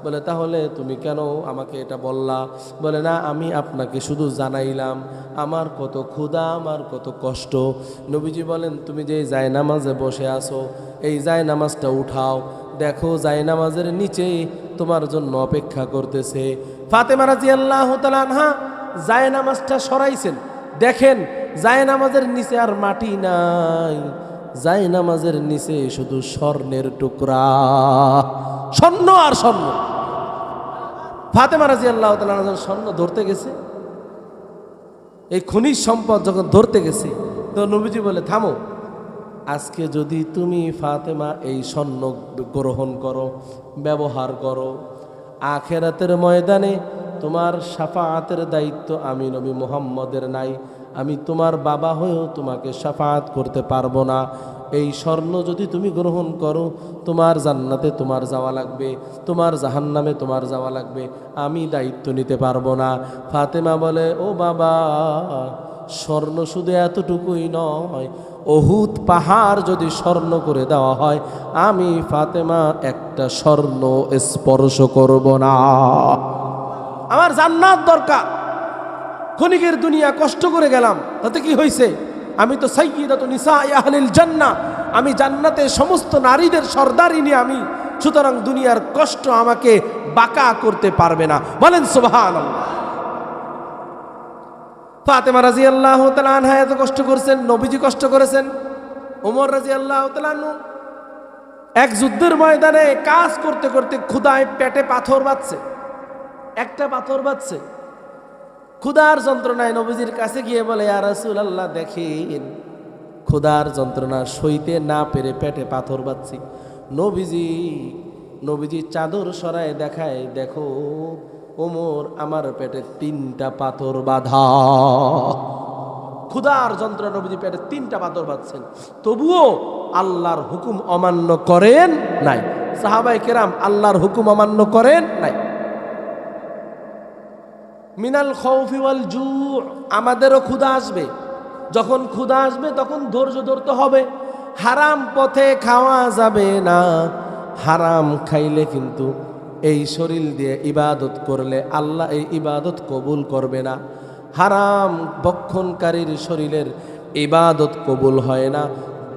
বলে তাহলে তুমি কেন আমাকে এটা বললা? বলে না আমি আপনাকে শুধু জানাইলাম আমার কত ক্ষুধা, আমার কত কষ্ট। নবীজি বলেন তুমি যে জায়নামাজে বসে আছো এই জায়নামাজটা উঠাও, দেখো জায়নামাজের নিচে তোমার জন্য অপেক্ষা করতেছে। ফাতেমা রাদিয়াল্লাহু তাআলা আনহা জায়নামাজটা সরাইছেন, দেখেন জায়নামাজের নিচে আর মাটি নাই, জায়নামাজের নিচে শুধু স্বর্ণের টুকরা, স্বর্ণ আর স্বর্ণ। ফাতেমা রাদিয়াল্লাহু তাআলা যখন স্বর্ণ ধরতে গেছে, এই খনিজ সম্পদ যখন ধরতে গেছে, তো নবীজি বলে থামো, আজকে যদি তুমি ফাতেমা এই স্বর্ণ গ্রহণ করো, ব্যবহার করো, আখেরাতের ময়দানে তোমার শাফাআতের দায়িত্ব আমি নবী মুহাম্মদের নাই। আমি তোমার বাবা হয়েও তোমাকে শাফাআত করতে পারবো না। এই স্বর্ণ যদি তুমি গ্রহণ করো তোমার জান্নাতে তোমার যাওয়া লাগবে, তোমার জাহান্নামে তোমার যাওয়া লাগবে, আমি দায়িত্ব নিতে পারবো না। ফাতেমা বলে ও বাবা স্বর্ণ শুধু এতটুকুই নয়, উহুদ পাহাড় যদি স্বর্ণ করে দেওয়া হয় আমি ফাতেমা একটা স্বর্ণ স্পর্শ করব না। আমার জান্নাত দরকার। ক্ষণিকের দুনিয়া কষ্ট করে গেলাম, তাতে কি হয়েছে? আমি তো সাইয়্যিদাতু নিসাই আহলিল জান্নাহ, আমি জান্নাতে সমস্ত নারীদের সর্দারিনী আমি। সুতরাং দুনিয়ার কষ্ট আমাকে বাঁকা করতে পারবে না। বলেন সুবহানাল্লাহ। ফাতেমা রাদিয়াল্লাহু তাআলা আনহা এত কষ্ট করেছেন, নবীজি কষ্ট করেছেন। ওমর রাদিয়াল্লাহু তাআলা আনহু এক যুদ্ধের ময়দানে কাজ করতে করতে ক্ষুধায় পেটে পাথর বাজছে, একটা পাথর বাজছে, ক্ষুধার যন্ত্রণায় নবীজির কাছে গিয়ে বলে ইয়া রাসূলুল্লাহ দেখেন ক্ষুধার যন্ত্রণা সইতে না পেরে পেটে পাথর বাজছি। নবীজি চাদর সরায় দেখায়, দেখো ওমর আমার পেটে 3টা পাথর বাঁধা। ক্ষুধার যন্ত্রণা নবীজি পেটে 3টা পাথর বাঁধছেন, তবুও আল্লাহর হুকুম অমান্য করেন নাই। সাহাবায়ে কেরাম আল্লাহর হুকুম অমান্য করেন নাই। মিনাল খাউফি ওয়াল জু, আমাদেরও ক্ষুধা আসবে, যখন ক্ষুধা আসবে তখন ধৈর্য ধরতে হবে। হারাম পথে খাওয়া যাবে না, হারাম খাইলে কিন্তু এই শরীর দিয়ে ইবাদত করলে আল্লাহ এই ইবাদত কবুল করবে না। হারাম ভক্ষণকারীর শরীরের ইবাদত কবুল হয় না,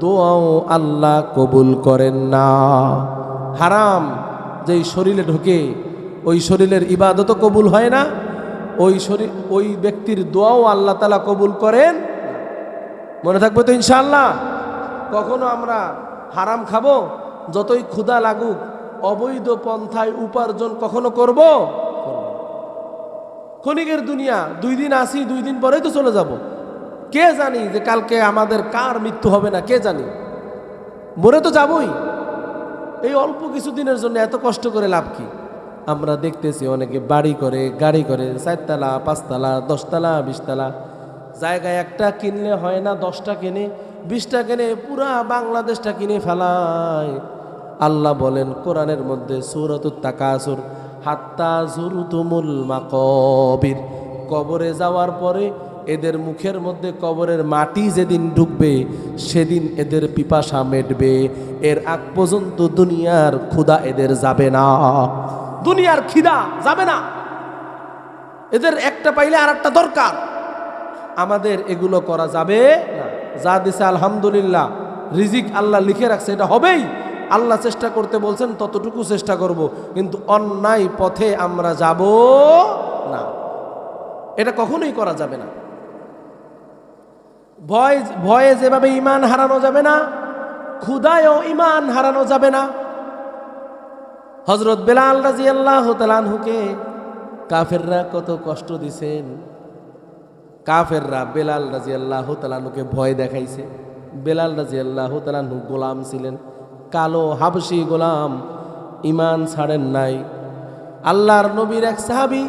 দোয়াও আল্লাহ কবুল করেন না। হারাম যেই শরীরে ঢোকে ওই শরীরের ইবাদতও কবুল হয় না, ওই ব্যক্তির দোয়াও আল্লাহ তাআলা কবুল করেন। মনে থাকবে তো ইনশাআল্লাহ। কখনো আমরা হারাম খাবো, যতই ক্ষুধা লাগুক, অবৈধ পন্থায় উপার্জন কখনো করব? ক্ষণিকের দুনিয়া, 2 দিন আসি, 2 দিন পরেই তো চলে যাব। কে জানি যে কালকে আমাদের কার মৃত্যু হবে না, কে জানি, মরে তো যাবই। এই অল্প কিছুদিনের জন্য এত কষ্ট করে লাভ কি? আমরা দেখতেছি অনেকে বাড়ি করে, গাড়ি করে, 4 তলা, 5 তলা, 10 তলা, 20 তলা। জায়গায় একটা কিনলে হয় না, 10টা কেনে, 20টা কেনে, পুরা বাংলাদেশটা কিনে ফেলায়। আল্লাহ বলেন কোরআনের মধ্যে সূরাতুত তাকাসুর, হাত্তা যুরতুমুল মাকাবির, কবরে যাওয়ার পরে এদের মুখের মধ্যে কবরের মাটি যেদিন ঢুকবে সেদিন এদের পিপাসা মেটবে। এর আগ পর্যন্ত দুনিয়ার ক্ষুধা এদের যাবে না, দুনিয়ার খিদা যাবে না। এদের একটা পাইলে আর একটা দরকার। আমাদের এগুলো করা যাবে না। যা দিছে আলহামদুলিল্লাহ, রিজিক আল্লাহ লিখে রাখছে, এটা হবেই। আল্লাহ চেষ্টা করতে বলছেন, ততটুকু চেষ্টা করব, কিন্তু অন্যায় পথে আমরা যাব না, এটা কখনোই করা যাবে না। ভয়ে যেভাবে ঈমান হারানো যাবে না, ক্ষুধায়ও ঈমান হারানো যাবে না। হযরত বেলাল রাদিয়াল্লাহু তাআলা আনহুকে কাফেররা কত কষ্ট দিছেন। কাফেররা বেলাল রাদিয়াল্লাহু তাআলা আনহুকে ভয় দেখাইছে। বেলাল রাদিয়াল্লাহু তাআলা আনহু গোলাম ছিলেন, কালো হাবশী গোলাম, ঈমান ছাড়েন নাই। আল্লাহর নবীর এক সাহাবী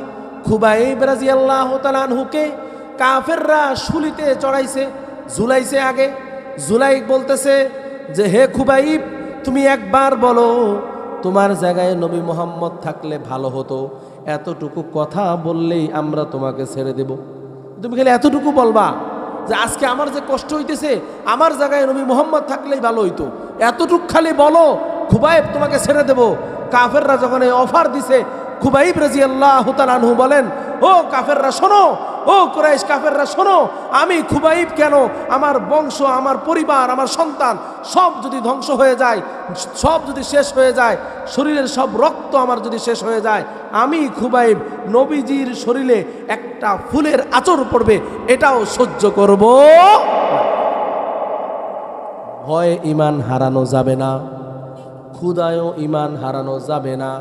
খুবাইব রাদিয়াল্লাহু তাআলা আনহুকে কাফেররা শুলিতে চড়াইছে, ঝুলাইছে। আগে জুলাইক বলতেছে যে, হে খুবাইব, তুমি একবার বলো তোমার জায়গায় নবী মুহাম্মদ থাকলে ভালো হতো, এতটুকু কথা বললেই আমরা তোমাকে ছেড়ে দেব। তুমি খালি এতটুকু বলবা যে আজকে আমার যে কষ্ট হইতেছে, আমার জায়গায় নবী মুহাম্মদ থাকলেই ভালো হইতো, এতটুকু খালি বলো, খুবাইব তোমাকে ছেড়ে দেব। কাফেররা যখন এই অফার দিছে, খুবাইব রাদিয়াল্লাহু তাআলা আনহু বলেন, ও কাফেররা শোনো, ও কুরাইশ কাফেররা শোনো, আমি খুবাইব কেন, আমার বংশ, আমার পরিবার, আমার সন্তান সব যদি ধ্বংস হয়ে যায়, সব যদি শেষ হয়ে যায়, শরীরের সব রক্ত আমার যদি শেষ হয়ে যায়, আমি খুবাইব নবীজির শরীরে একটা ফুলের আঁচড় পড়বে এটাও সহ্য করব। ভয়ে ঈমান হারানো যাবে না, ক্ষুধায়ও ঈমান হারানো যাবে না।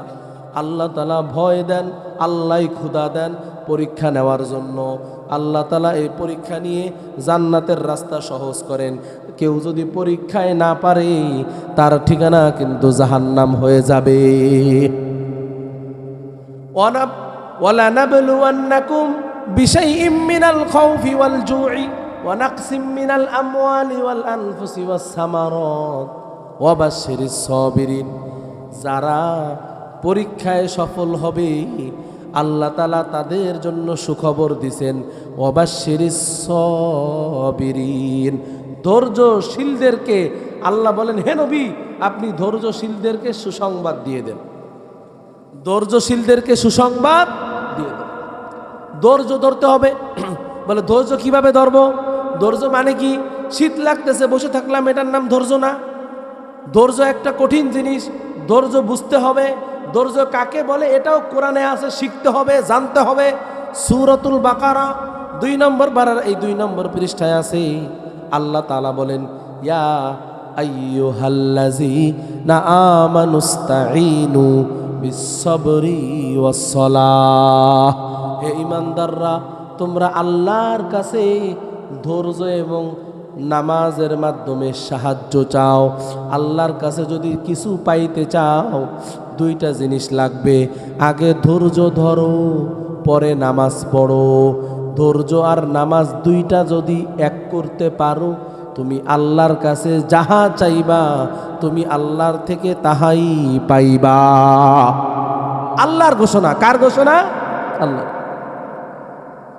আল্লাহ তাআলা ভয় দেন, আল্লাহ ক্ষুধা দেন পরীক্ষা নেওয়ার জন্য। আল্লাহ তাআলা এই পরীক্ষা নিয়ে জান্নাতের রাস্তা সহজ করেন। কেউ যদি পরীক্ষায় না পারে, তার ঠিকানা কিন্তু জাহান্নাম হয়ে যাবে। ওয়ালানাবলুওয়ান্নাকুম বিশাইইম মিনাল খাউফি ওয়াল জুই ওয়া নাকসিম মিনাল আমওয়ালি ওয়াল আনফুসি ওয়াস সামারাত ওয়া বাশশিরিস সাবিরিন। যারা পরীক্ষায় সফল হবে আল্লাহ তাআলা তাদের জন্য সুখবর দিছেন, ওয়া বাশশিরিস সাবিরিন। ধৈর্যশীলদেরকে আল্লাহ বলেন, হে নবী আপনি ধৈর্যশীলদেরকে সুসংবাদ দিয়ে দেন, ধৈর্যশীলদেরকে সুসংবাদ দিয়ে দেন। ধৈর্য ধরতে হবে। বলে ধৈর্য কিভাবে ধরবো? ধৈর্য মানে কি? শীত লাগতেছে বসে থাকলাম, এটার নাম ধৈর্য না। ধৈর্য একটা কঠিন জিনিস, ধৈর্য বুঝতে হবে। ধৈর্য কাকে বলে এটাও কোরআনে আছে, শিখতে হবে, জানতে হবে। সূরাতুল বাকারা 2 নম্বর পারার এই 2 নম্বর পৃষ্ঠায় আছে, আল্লাহ তাআলা বলেন, ইয়া আইয়ুহাল্লাযীনা আমানুস্তাঈনু বিস-সাবরি ওয়াস-সালাহ। হে ঈমানদাররা, তোমরা আল্লাহর কাছে ধৈর্য এবং নামাজের মাধ্যমে সাহায্য চাও। আল্লাহর কাছে যদি কিছু পাইতে চাও, 2টা জিনিস লাগবে। আগে ধৈর্য ধরো, পরে নামাজ পড়ো। ধৈর্য আর নামাজ 2টা যদি এক করতে পারো, তুমি আল্লাহর কাছে যাহা চাইবা তুমি আল্লাহর থেকে তাহাই পাইবা। আল্লাহর ঘোষণা। কার ঘোষণা? আল্লাহ।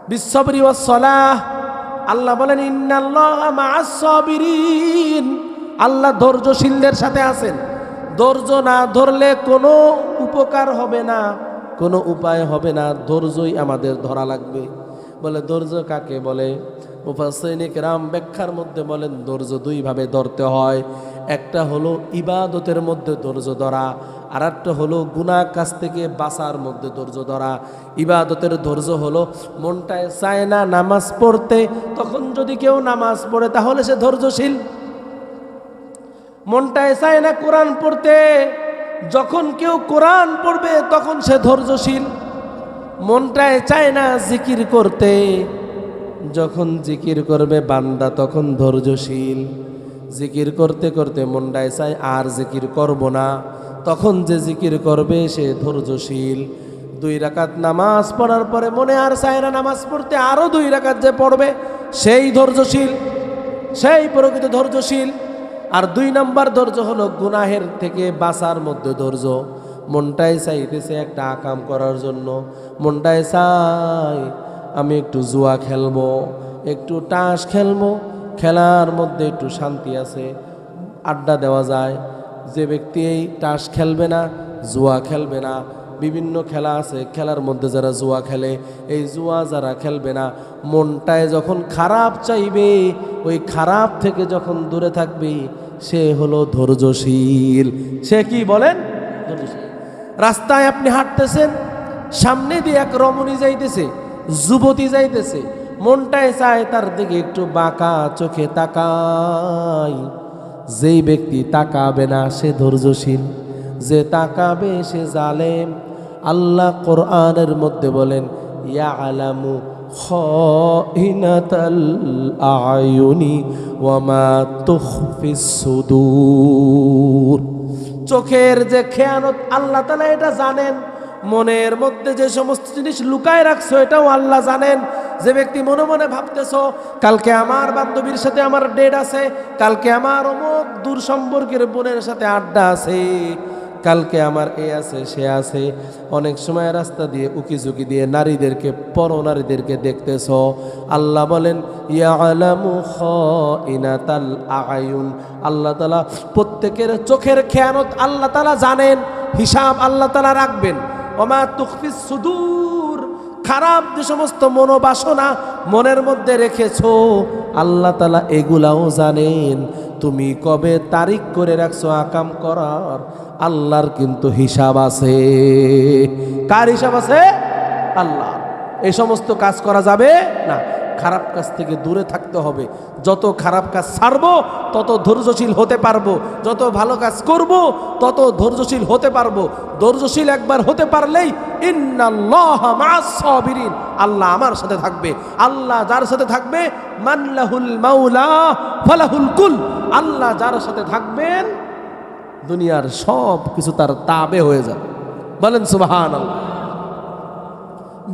বিস-সাবরি ওয়াস-সালাহ। আল্লাহ বলেন, ইন্নাল্লাহা মা'আস-সাবিরিন। আল্লাহ ধৈর্যশীলদের সাথে আছেন। ধৈর্য না ধরলে কোনো উপকার হবে না, কোনো উপায় হবে না। ধৈর্যই আমাদের ধরা লাগবে। বলে ধৈর্য কাকে বলে? মুফাসসিরিন কিরাম ব্যাখ্যার মধ্যে বলেন ধৈর্য 2 ভাবে ধরতে হয়। একটা হলো ইবাদতের মধ্যে ধৈর্য ধরা, আর একটা হলো গুনাহ কাজ থেকে বাঁচার মধ্যে ধৈর্য ধরা। ইবাদতের ধৈর্য হলো মনটায় চায় না নামাজ পড়তে, তখন যদি কেউ নামাজ পড়ে তাহলে সে ধৈর্যশীল। মনটায় চায় না কোরআন পড়তে, যখন কেউ কোরআন পড়বে তখন সে ধৈর্যশীল। মনটায় চায় না জিকির করতে। যখন জিকির করবে বান্দা তখন ধৈর্যশীল। জিকির করতে করতে মনটায় চায় আর জিকির করব না, তখন যে জিকির করবে সে ধৈর্যশীল। 2 রাকাত নামাজ পড়ার পরে মনে আর চায় না নামাজ পড়তে, আরও 2 রাকাত যে পড়বে সেই ধৈর্যশীল, সেই প্রকৃত ধৈর্যশীল। আর 2 নম্বর ধৈর্য হলো গুনাহের থেকে বাঁচার মধ্যে ধৈর্য। মনটায় চাইতেছে একটা আকাম করার জন্য, মনটায় চাই আমি একটু জুয়া খেলবো, একটু তাস খেলবো, খেলার মধ্যে একটু শান্তি আছে, আড্ডা দেওয়া যায়। যে ব্যক্তি এই তাস খেলবে না, জুয়া খেলবে না, বিভিন্ন খেলা আছে, খেলার মধ্যে যারা জুয়া খেলে, এই জুয়া যারা খেলবে না, মনটায় যখন খারাপ চাইবে, ওই খারাপ থেকে যখন দূরে থাকবে, সে হলো ধৈর্যশীল। সে কি বলেন? ধৈর্যশীল। রাস্তায় আপনি হাঁটতেছেন, সামনে দিয়ে এক রমণী যাইতেছে, যুবতী যাইতেছে, মনটায় চায় তার দিকে একটু বাঁকা চোখে তাকাই। যেই ব্যক্তি তাকাবে না সে ধৈর্যশীল, যে তাকাবে সে জালেম। আল্লাহ কোরআনের মধ্যে বলেন ইয়ালামু খাইনাতাল আয়ুনি ওয়া মা তুখফিস সুদূর। চোখের যে খেয়ানত আল্লাহ তাআলা এটা জানেন, মনের মধ্যে যে সমস্ত জিনিস লুকায় রাখছো এটাও আল্লাহ জানেন। যে ব্যক্তি মনে মনে ভাবতেছো কালকে আমার বান্ধবীর সাথে আমার ডেট আছে, কালকে আমার অমুক দূর সম্পর্কের বোনের সাথে আড্ডা আছে, কালকে আমার এ আছে সে আছে, অনেক সময় রাস্তা দিয়ে উকিঝুঁকি দিয়ে নারীদেরকে, পর নারীদেরকে দেখতেছো, আল্লাহ বলেন ইয়ালামু খাইনাতাল আয়ুন। আল্লাহ তাআলা প্রত্যেকের চোখের খেয়ানত আল্লাহ তাআলা জানেন, হিসাব আল্লাহ তাআলা রাখবেন। ওমা তুখফিস সুদূর, খারাপ যে সমস্ত মনোবাসনা মনের মধ্যে রেখেছো আল্লাহ তাআলা এগুলাও জানেন। তুমি কবে তারিখ করে রাখছো আকাম করার, আল্লাহর কিন্তু হিসাব আছে। কার হিসাব আছে? আল্লাহ। এই সমস্ত কাজ করা যাবে না, খারাপ কাজ থেকে দূরে থাকতে হবে। যত খারাপ কাজ ছাড়বো তত ধৈর্যশীল হতে পারবো, যত ভালো কাজ করব তত ধৈর্যশীল হতে পারবো। ধৈর্যশীল একবার হতে পারলেই ইন্নাল্লাহা মা'আস সাবিরিন, আল্লাহ আমার সাথে থাকবে। আল্লাহ যার সাথে থাকবে মানলাহুল মাওলা ফালাহুল কুল, আল্লাহ যার সাথে থাকবেন দুনিয়ার সব কিছু তার তাবে হয়ে যাবে। বলেন সুবহানাল্লাহ।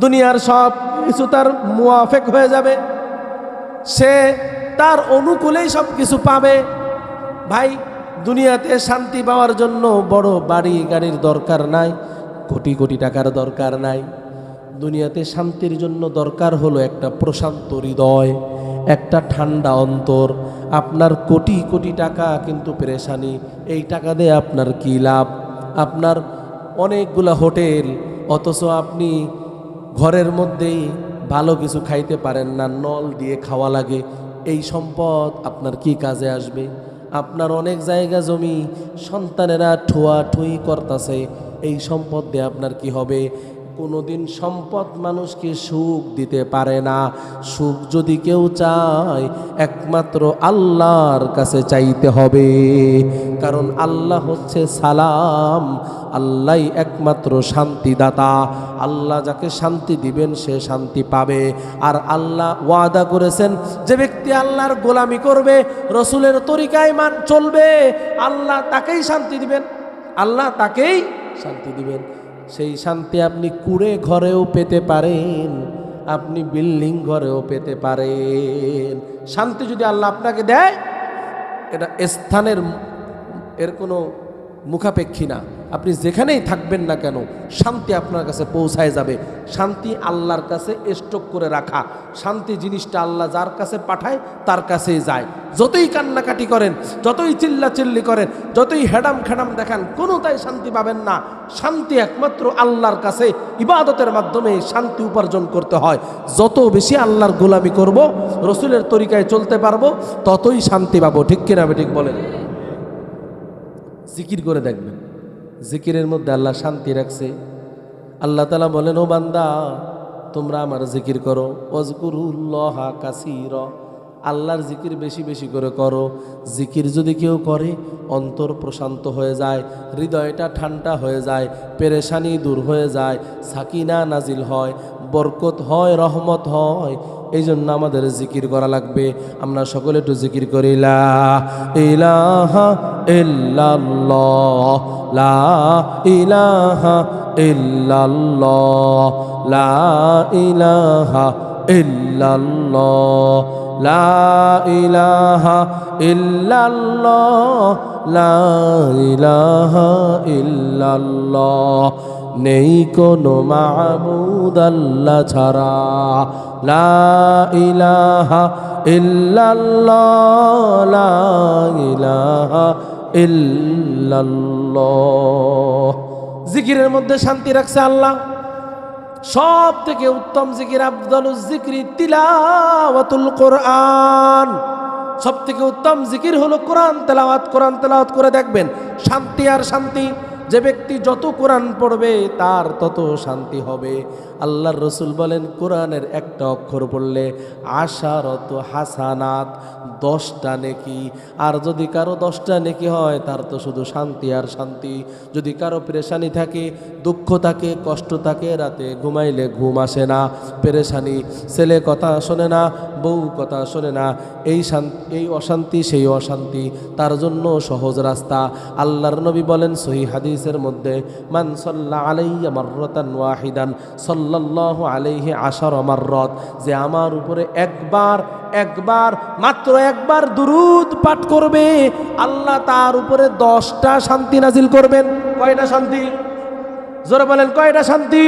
দুনিয়ার সব কিছু তার মুয়াফেক হয়ে যাবে, সে তার অনুকূলেই সব কিছু পাবে। ভাই, দুনিয়াতে শান্তি পাওয়ার জন্য বড় বাড়ি গাড়ির দরকার নাই, কোটি কোটি টাকার দরকার নাই। দুনিয়াতে শান্তির জন্য দরকার হলো একটা প্রশান্ত হৃদয়, একটা ঠান্ডা অন্তর। আপনার কোটি কোটি টাকা কিন্তু পেরেশানি, এই টাকা দিয়ে আপনার কি লাভ? আপনার অনেকগুলা হোটেল, অথচ আপনি ঘরের মধ্যেই ভালো কিছু খাইতে পারেন না, নল দিয়ে খাওয়া লাগে। এই সম্পদ আপনার কি কাজে আসবে? আপনার অনেক জায়গা জমি, সন্তানেরা ঠুয়াঠুই করতেছে, এই সম্পদ দিয়ে আপনার কি হবে? কোনোদিন সম্পদ মানুষকে সুখ দিতে পারে না। সুখ যদি কেউ চায় একমাত্র আল্লাহর কাছে চাইতে হবে, কারণ আল্লাহ হচ্ছে সালাম, আল্লাহই একমাত্র শান্তিদাতা। আল্লাহ যাকে শান্তি দিবেন সে শান্তি পাবে। আর আল্লাহ ওয়াদা করেছেন যে ব্যক্তি আল্লাহর গোলামি করবে, রসুলের তরিকায় চলবে, আল্লাহ তাকেই শান্তি দিবেন, আল্লাহ তাকেই শান্তি দিবেন। সেই শান্তি আপনি কুড়ে ঘরেও পেতে পারেন, আপনি বিল্ডিং ঘরেও পেতে পারেন। শান্তি যদি আল্লাহ আপনাকে দেয়, এটা স্থানের এর কোনো মুখাপেক্ষী না। আপনি যেখানেই থাকবেন না কেন শান্তি আপনার কাছে পৌঁছায় যাবে। শান্তি আল্লাহর কাছে স্টক করে রাখা, শান্তি জিনিসটা আল্লাহ যার কাছে পাঠায় তার কাছেই যায়। যতই কান্নাকাটি করেন, যতই চিল্লাচিল্লি করেন, যতই হেডাম খেডাম দেখান, কোনোটাই শান্তি পাবেন না। শান্তি একমাত্র আল্লাহর কাছে, ইবাদতের মাধ্যমে শান্তি উপার্জন করতে হয়। যত বেশি আল্লাহর গোলামি করব, রসুলের তরিকায় চলতে পারবো, ততই শান্তি পাবো। ঠিক কিনা ঠিক বলেন? জিকির করে দেখবেন, জিকিরের মধ্যে আল্লাহ শান্তি রাখছে। আল্লাহ তাআলা বলেন, ও বান্দা তোমরা আমার জিকির করো, ওয়াজকুরুল্লাহা কাসীরা, আল্লাহর জিকির বেশি বেশি করে করো। জিকির যদি কেউ করে অন্তর প্রশান্ত হয়ে যায়, হৃদয়টা ঠান্ডা হয়ে যায়, পেরেশানি দূর হয়ে যায়, সাকিনা নাজিল হয়, বরকত হয়, রহমত হয়। এই জন্য আমাদের জিকির করা লাগবে। আমরা সকলে একটু জিকির করি, লা ইলাহা ইল্লাল্লাহ, লা ইলাহা ইল্লাল্লাহ, লা ইলাহা ইল্লাল্লাহ, লা ইলাহা ইল্লাল্লাহ, লা ইলাহা ইল্লাল্লাহ। নেই কোনো মাবুদ আল্লাহ ছাড়া, লা ইলাহা ইল্লাল্লাহ, লা ইলাহা ইল্লাল্লাহ। জিকিরের মধ্যে শান্তি রাখছে আল্লাহ। সব থেকে উত্তম জিকির আফদালুজ জিকরি তিলাওয়াতুল কোরআন। সব থেকে উত্তম জিকির হলো কোরআন তেলাওয়াত। কোরআন তেলাওয়াত করে দেখবেন শান্তি আর শান্তি। যে ব্যক্তি যত কোরআন পড়বে তার তত শান্তি হবে। আল্লাহর রসুল বলেন কোরআনের একটা অক্ষর পড়লে আশারত হাসানাত, 10টা নেকি। আর যদি কারো 10টা নেকি হয় তার তো শুধু শান্তি আর শান্তি। যদি কারো পেরেশানি থাকে, দুঃখ থাকে, কষ্ট থাকে, রাতে ঘুমাইলে ঘুম আসে না, পেরেশানি, ছেলে কথা শোনে না, বউ কথা শোনে না, এই অশান্তি সেই অশান্তি, তার জন্য সহজ রাস্তা। আল্লাহর নবী বলেন সহিহ হাদিসের মধ্যে, মান সাল্লা আলাইয়া মাররাতান ওয়াহিদান সাল্লাল্লাহু আলাইহি আশারা মাররাত, যে আমার উপরে একবার মাত্র একবার দুরূদ পাঠ করবে আল্লাহ তার উপরে 10টা শান্তি নাজিল করবেন। কয়টা শান্তি? জোরে বলেন, কয়টা শান্তি?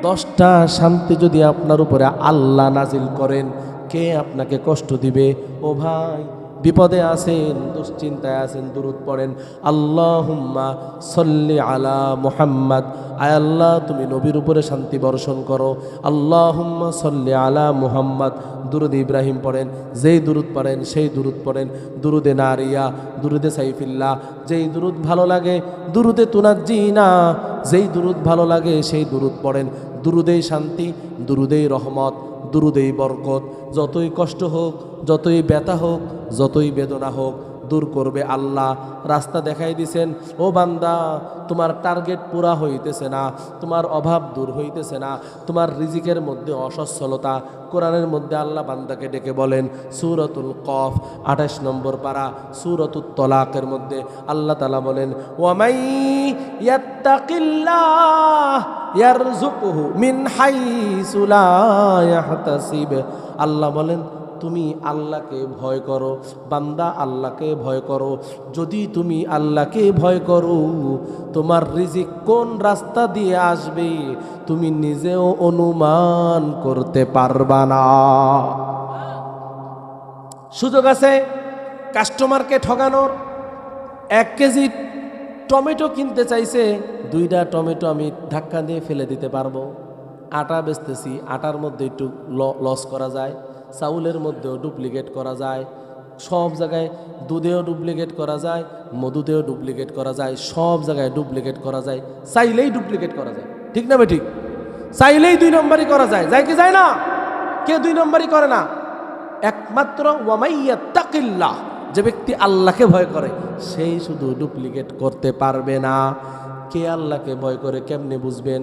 10টা শান্তি যদি আপনার উপরে আল্লাহ নাজিল করেন, কে আপনাকে কষ্ট দিবে? ও ভাই, বিপদে আছেন, দুশ্চিন্তায় আছেন, দুরূদ পড়েন, আল্লাহুম্মা সাল্লি আলা মুহাম্মাদ। আয় আল্লাহ তুমি নবীর উপরে শান্তি বর্ষণ করো। আল্লাহুম্মা সাল্লি আলা মুহাম্মাদ। দুরুদ ইব্রাহিম পড়েন, যেই দুরুদ পড়েন সেই দুরুদ পড়েন। দুরুদে নারিয়া, দুরুদে সাইফিল্লাহ, যেই দুরুদ ভালো লাগে। দুরুদে তুনাজ্জিনা, যেই দুরুদ ভালো লাগে সেই দুরুদ পড়েন। দুরুদেই শান্তি, দুরুদেই রহমত, দুরুদেই বরকত। যতই কষ্ট হোক, যতই ব্যথা হোক, যতই বেদনা হোক, দূর করবে আল্লাহ। রাস্তা দেখাই দিছেন, ও বান্দা তোমার টার্গেট পুরা হইতেছে না, তোমার অভাব দূর হইতেছে না, তোমার রিজিকের মধ্যে অসচ্ছলতা। কোরআনের মধ্যে আল্লাহ বান্দাকে ডেকে বলেন, সূরাতুল কফ 28 নম্বর পারা সূরাতুত তলাকের মধ্যে আল্লাহ তাআলা বলেন, ওয়ামাই ইয়াত্তাকিল্লাহ ইয়ারযুকহু মিন হাইসু লা ইয়াহতাসিব। আল্লাহ বলেন তুমি আল্লাহকে ভয় করো বান্দা, আল্লাহকে ভয় করো। যদি তুমি আল্লাহকে ভয় করো, তোমার রিজিক কোন রাস্তা দিয়ে আসবে তুমি নিজেও অনুমান করতে পারবা না। সুযোগ আছে কাস্টমারকে ঠগানোর। 1 কেজি টমেটো কিনতে চাইছে, 2টা টমেটো আমি ধাক্কা দিয়ে ফেলে দিতে পারবো। আটা বেচতেছি, আটার মধ্যে একটু লস করা যায়, চাউলের মধ্যেও ডুপ্লিকেট করা যায়, সব জায়গায় দুধেও ডুপ্লিকেট করা যায়, মধুতেও ডুপ্লিকেট করা যায়, সব জায়গায় ডুপ্লিকেট করা যায়। চাইলেই ডুপ্লিকেট করা যায়, ঠিক না ঠিক? চাইলেই 2 নম্বরই করা যায়, যায় কি যায় না? কে 2 নম্বরই করে না? একমাত্র ওয়ামাইয়াত্তাকিল্লাহ, যে ব্যক্তি আল্লাহকে ভয় করে সেই শুধু ডুপ্লিকেট করতে পারবে না। কে আল্লাহকে ভয় করে কেমনে বুঝবেন?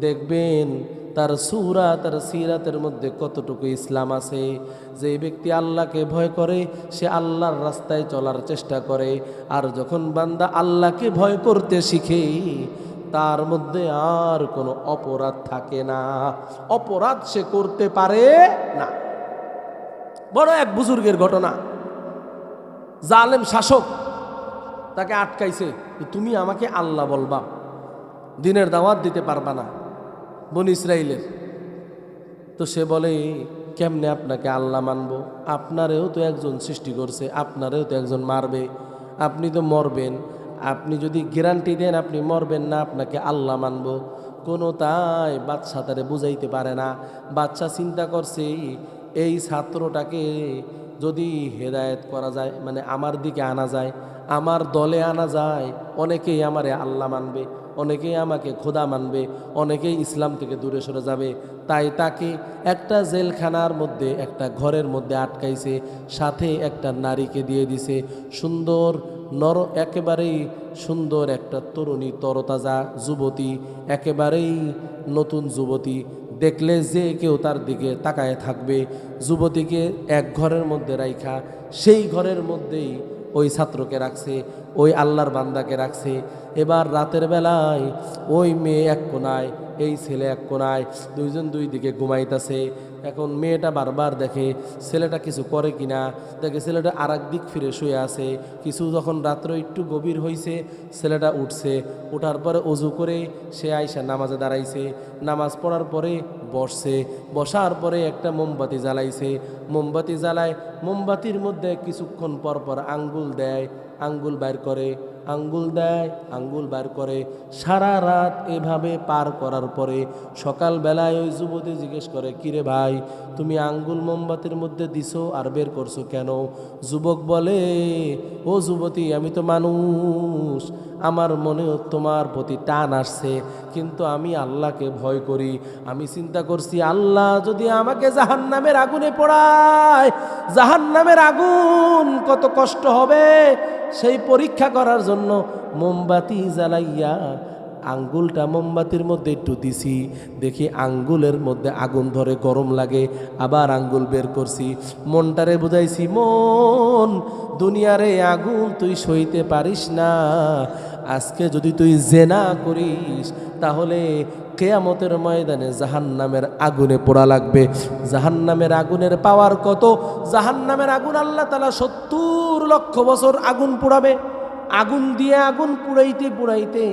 দেখবেন তার সূরা, তার সিরাতের মধ্যে কতটুকু ইসলাম আছে। যে ব্যক্তি আল্লাহকে ভয় করে সে আল্লাহর রাস্তায় চলার চেষ্টা করে। আর যখন বান্দা আল্লাহকে ভয় করতে শিখে, তার মধ্যে আর কোনো অপরাধ থাকে না, অপরাধ সে করতে পারে না। বড় এক বুজুর্গের ঘটনা। জালেম শাসক তাকে আটকাইছে, তুমি আমাকে আল্লাহ বলবা, দিনের দাওয়াত দিতে পারবা না, বনি ইসরাইলের। তো সে বলে, কেমনে আপনাকে আল্লাহ মানব? আপনারেও তো একজন সৃষ্টি করছে, আপনারেও তো একজন মারবে, আপনি তো মরবেন। আপনি যদি গ্যারান্টি দেন আপনি মরবেন না, আপনাকে আল্লাহ মানব। কোনো তাই বাদশা তারে বুঝাইতে পারে না। বাদশা চিন্তা করছে এই ছাত্রটাকে যদি হেদায়েত করা যায়, মানে আমার দিকে আনা যায়, আমার দলে আনা যায়, অনেকেই আমারে আল্লাহ মানবে, অনেকেই আমাকে খোদা মানবে, অনেকেই ইসলাম থেকে দূরে সরে যাবে। তাই তাকে একটা জেলখানার মধ্যে, একটা ঘরের মধ্যে আটকাইছে, সাথে একটা নারীকে দিয়ে দিছে, সুন্দর একেবারেই সুন্দর একটা তরুণী, তরতাজা যুবতী, একেবারেই নতুন যুবতী। দেখলে যে কেউ তার দিকে তাকায় থাকবে। যুবতীকে এক ঘরের মধ্যে রাইখা সেই ঘরের মধ্যেই ওই ছাত্রকে রাখছে, ওই আল্লাহর বান্দাকে রাখছে। এবার রাতের বেলায় ওই মেয়ে এক কোনায়, এই ছেলে এক কোনায়, দুইজন দুই দিকে ঘুমাইতেছে। এখন মেয়েটা বারবার দেখে ছেলেটা কিছু করে কিনা, দেখে ছেলেটা আর এক দিক ফিরে শুয়ে আছে। কিছু যখন রাত্র একটু গভীর হয়েছে, ছেলেটা উঠছে, ওঠার পরে অজু করে সে আইসা নামাজে দাঁড়াইছে, নামাজ পড়ার পরে বসছে, বসার পরে একটা মোমবাতি জ্বালাইছে, মোমবাতি জ্বালায়, মোমবাতির মধ্যে কিছুক্ষণ পর পর আঙ্গুল দেয়, আঙ্গুল বাইর করে, আঙ্গুল দেয়, আঙ্গুল বার করে। সারা রাত এভাবে পার করার পরে সকালবেলায় ওই যুবতী জিজ্ঞেস করে, কিরে ভাই, তুমি আঙ্গুল মোমবাতির মধ্যে দিছো আর বের করছো কেন? যুবক বলে, ও যুবতী, আমি তো মানুষ, আমার মনেও তোমার প্রতি টান আসছে, কিন্তু আমি আল্লাহকে ভয় করি। আমি চিন্তা করছি, আল্লাহ যদি আমাকে জাহান্নামের আগুনে পোড়ায়, জাহান্নামের আগুন কত কষ্ট হবে, সেই পরীক্ষা করার জন্য মোমবাতি জ্বালাইয়া আঙ্গুলটা মোমবাতির মধ্যে একটু দিছি, দেখি আঙ্গুলের মধ্যে আগুন ধরে, গরম লাগে, আবার আঙ্গুল বের করছি। মনটারে বুঝাইছি, মন, দুনিয়ারে আগুন তুই সইতে পারিস না, আজকে যদি তুই জেনা করিস তাহলে কিয়ামতের ময়দানে জাহান্নামের আগুনে পোড়া লাগবে। জাহান্নামের আগুনের পাওয়ার কত? জাহান্নামের আগুন আল্লাহ তাআলা 70 লক্ষ বছর আগুন পোড়াবে। আগুন দিয়ে আগুন পুড়াইতে পুড়াইতে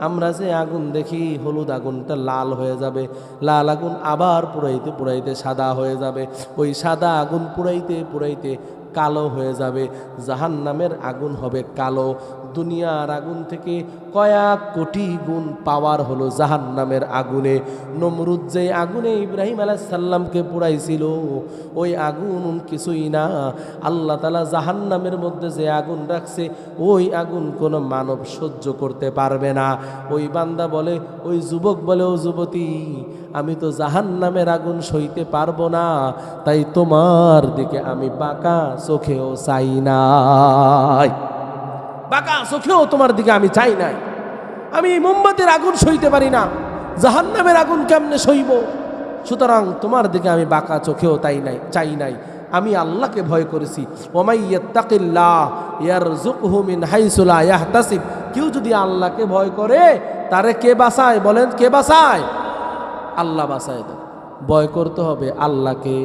আমরা যে আগুন দেখি, হলুদ আগুনটা লাল হয়ে যাবে, লাল আগুন আবার পুড়াইতে পুড়াইতে সাদা হয়ে যাবে, ওই সাদা আগুন পুড়াইতে পুড়াইতে কালো হয়ে যাবে। জাহান্নামের আগুন হবে কালো। দুনিয়ার আগুন থেকে কয়েক কোটি গুণ পাওয়ার হলো জাহান্নামের আগুনে। নমরুদ যে আগুনে ইব্রাহিম আলাইহিস সালামকে পুড়াইছিল, ওই আগুন কিছুই না। আল্লাহ তাআলা জাহান্নামের মধ্যে যে আগুন রাখছে, ওই আগুন কোনো মানব সহ্য করতে পারবে না। ওই বান্দা বলে, ওই যুবক বলে, ও যুবতী, আমি তো জাহান্নামের আগুন সইতে পারবো না, তাই তোমার দিকে আমি বাঁকা চোখেও চাই নাই, বাঁকা চোখেও তোমার দিকে আমি চাই নাই। আমি মোমবাতির আগুন সইতে পারি না, জাহান্নামের আগুন কেমনে সইব? সুতরাং তোমার দিকে আমি বাঁকা চোখেও চাই নাই। আমি আল্লাহকে ভয় করেছি। ওমাই ইয়াত্তাকিল্লাহ ইয়ারযুকহু মিন হাইসু লা ইয়াহতাসিব। কেউ যদি আল্লাহকে ভয় করে, তারে কে বাঁচায়? বলেন, কে বাঁচায়? আল্লাহ বাঁচায় দেয়। ভয় করতে হবে আল্লাহকে।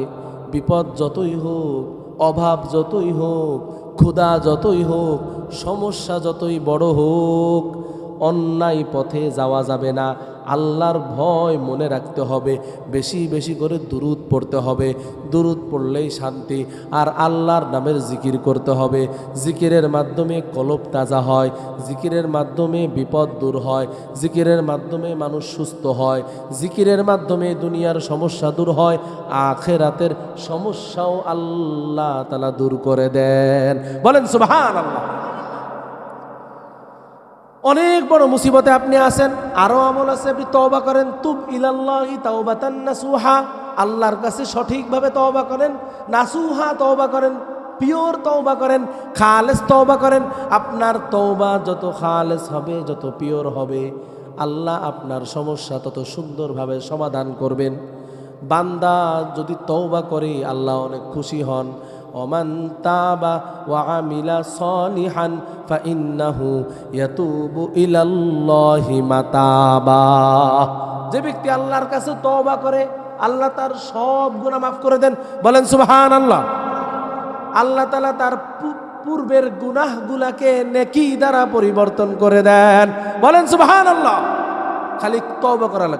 বিপদ যতই হোক, অভাব যতই হোক, ক্ষুধা যতই হোক, সমস্যা যতই বড় হোক, অন্যায় পথে যাওয়া যাবে না। আল্লাহর ভয় মনে রাখতে হবে। বেশি বেশি করে দুরূদ পড়তে হবে, দুরূদ পড়লেই শান্তি। আর আল্লাহর নামের জিকির করতে হবে। জিকিরের মাধ্যমে কলব তাজা হয়, জিকিরের মাধ্যমে বিপদ দূর হয়, জিকিরের মাধ্যমে মানুষ সুস্থ হয়, জিকিরের মাধ্যমে দুনিয়ার সমস্যা দূর হয়, আখিরাতের সমস্যাও আল্লাহ তাআলা দূর করে দেন। বলেন সুবহানাল্লাহ। অনেক বড় মুসিবতে আপনি আছেন, আরো আমল আছে, আপনি তওবা করেন। তুব ইলাল্লাহি তাওবাতান নাসুহা, আল্লাহর কাছে সঠিকভাবে তওবা করেন। নাসুহা তওবা করেন, পিওর তওবা করেন, খালেস তওবা করেন। আপনার তওবা যত খালেস হবে, যত পিওর হবে, আল্লাহ আপনার সমস্যা তত সুন্দরভাবে সমাধান করবেন। বান্দা যদি তওবা করে, আল্লাহ অনেক খুশি হন। ওমান তাবা ওয়া আমিলা সলিহান ফাইন্নাহু ইয়াতুবু ইলাল্লাহি মাতাবা। যে ব্যক্তি আল্লাহর কাছে তওবা করে, আল্লাহ তার সব গুনাহ মাফ করে দেন। বলেন সুবহানাল্লাহ। আল্লাহ তাআলা তার পূর্বের গুনাহগুলোকে নেকি দ্বারা পরিবর্তন করে দেন। বলেন সুবহানাল্লাহ। খালি তওবা করা লাগে।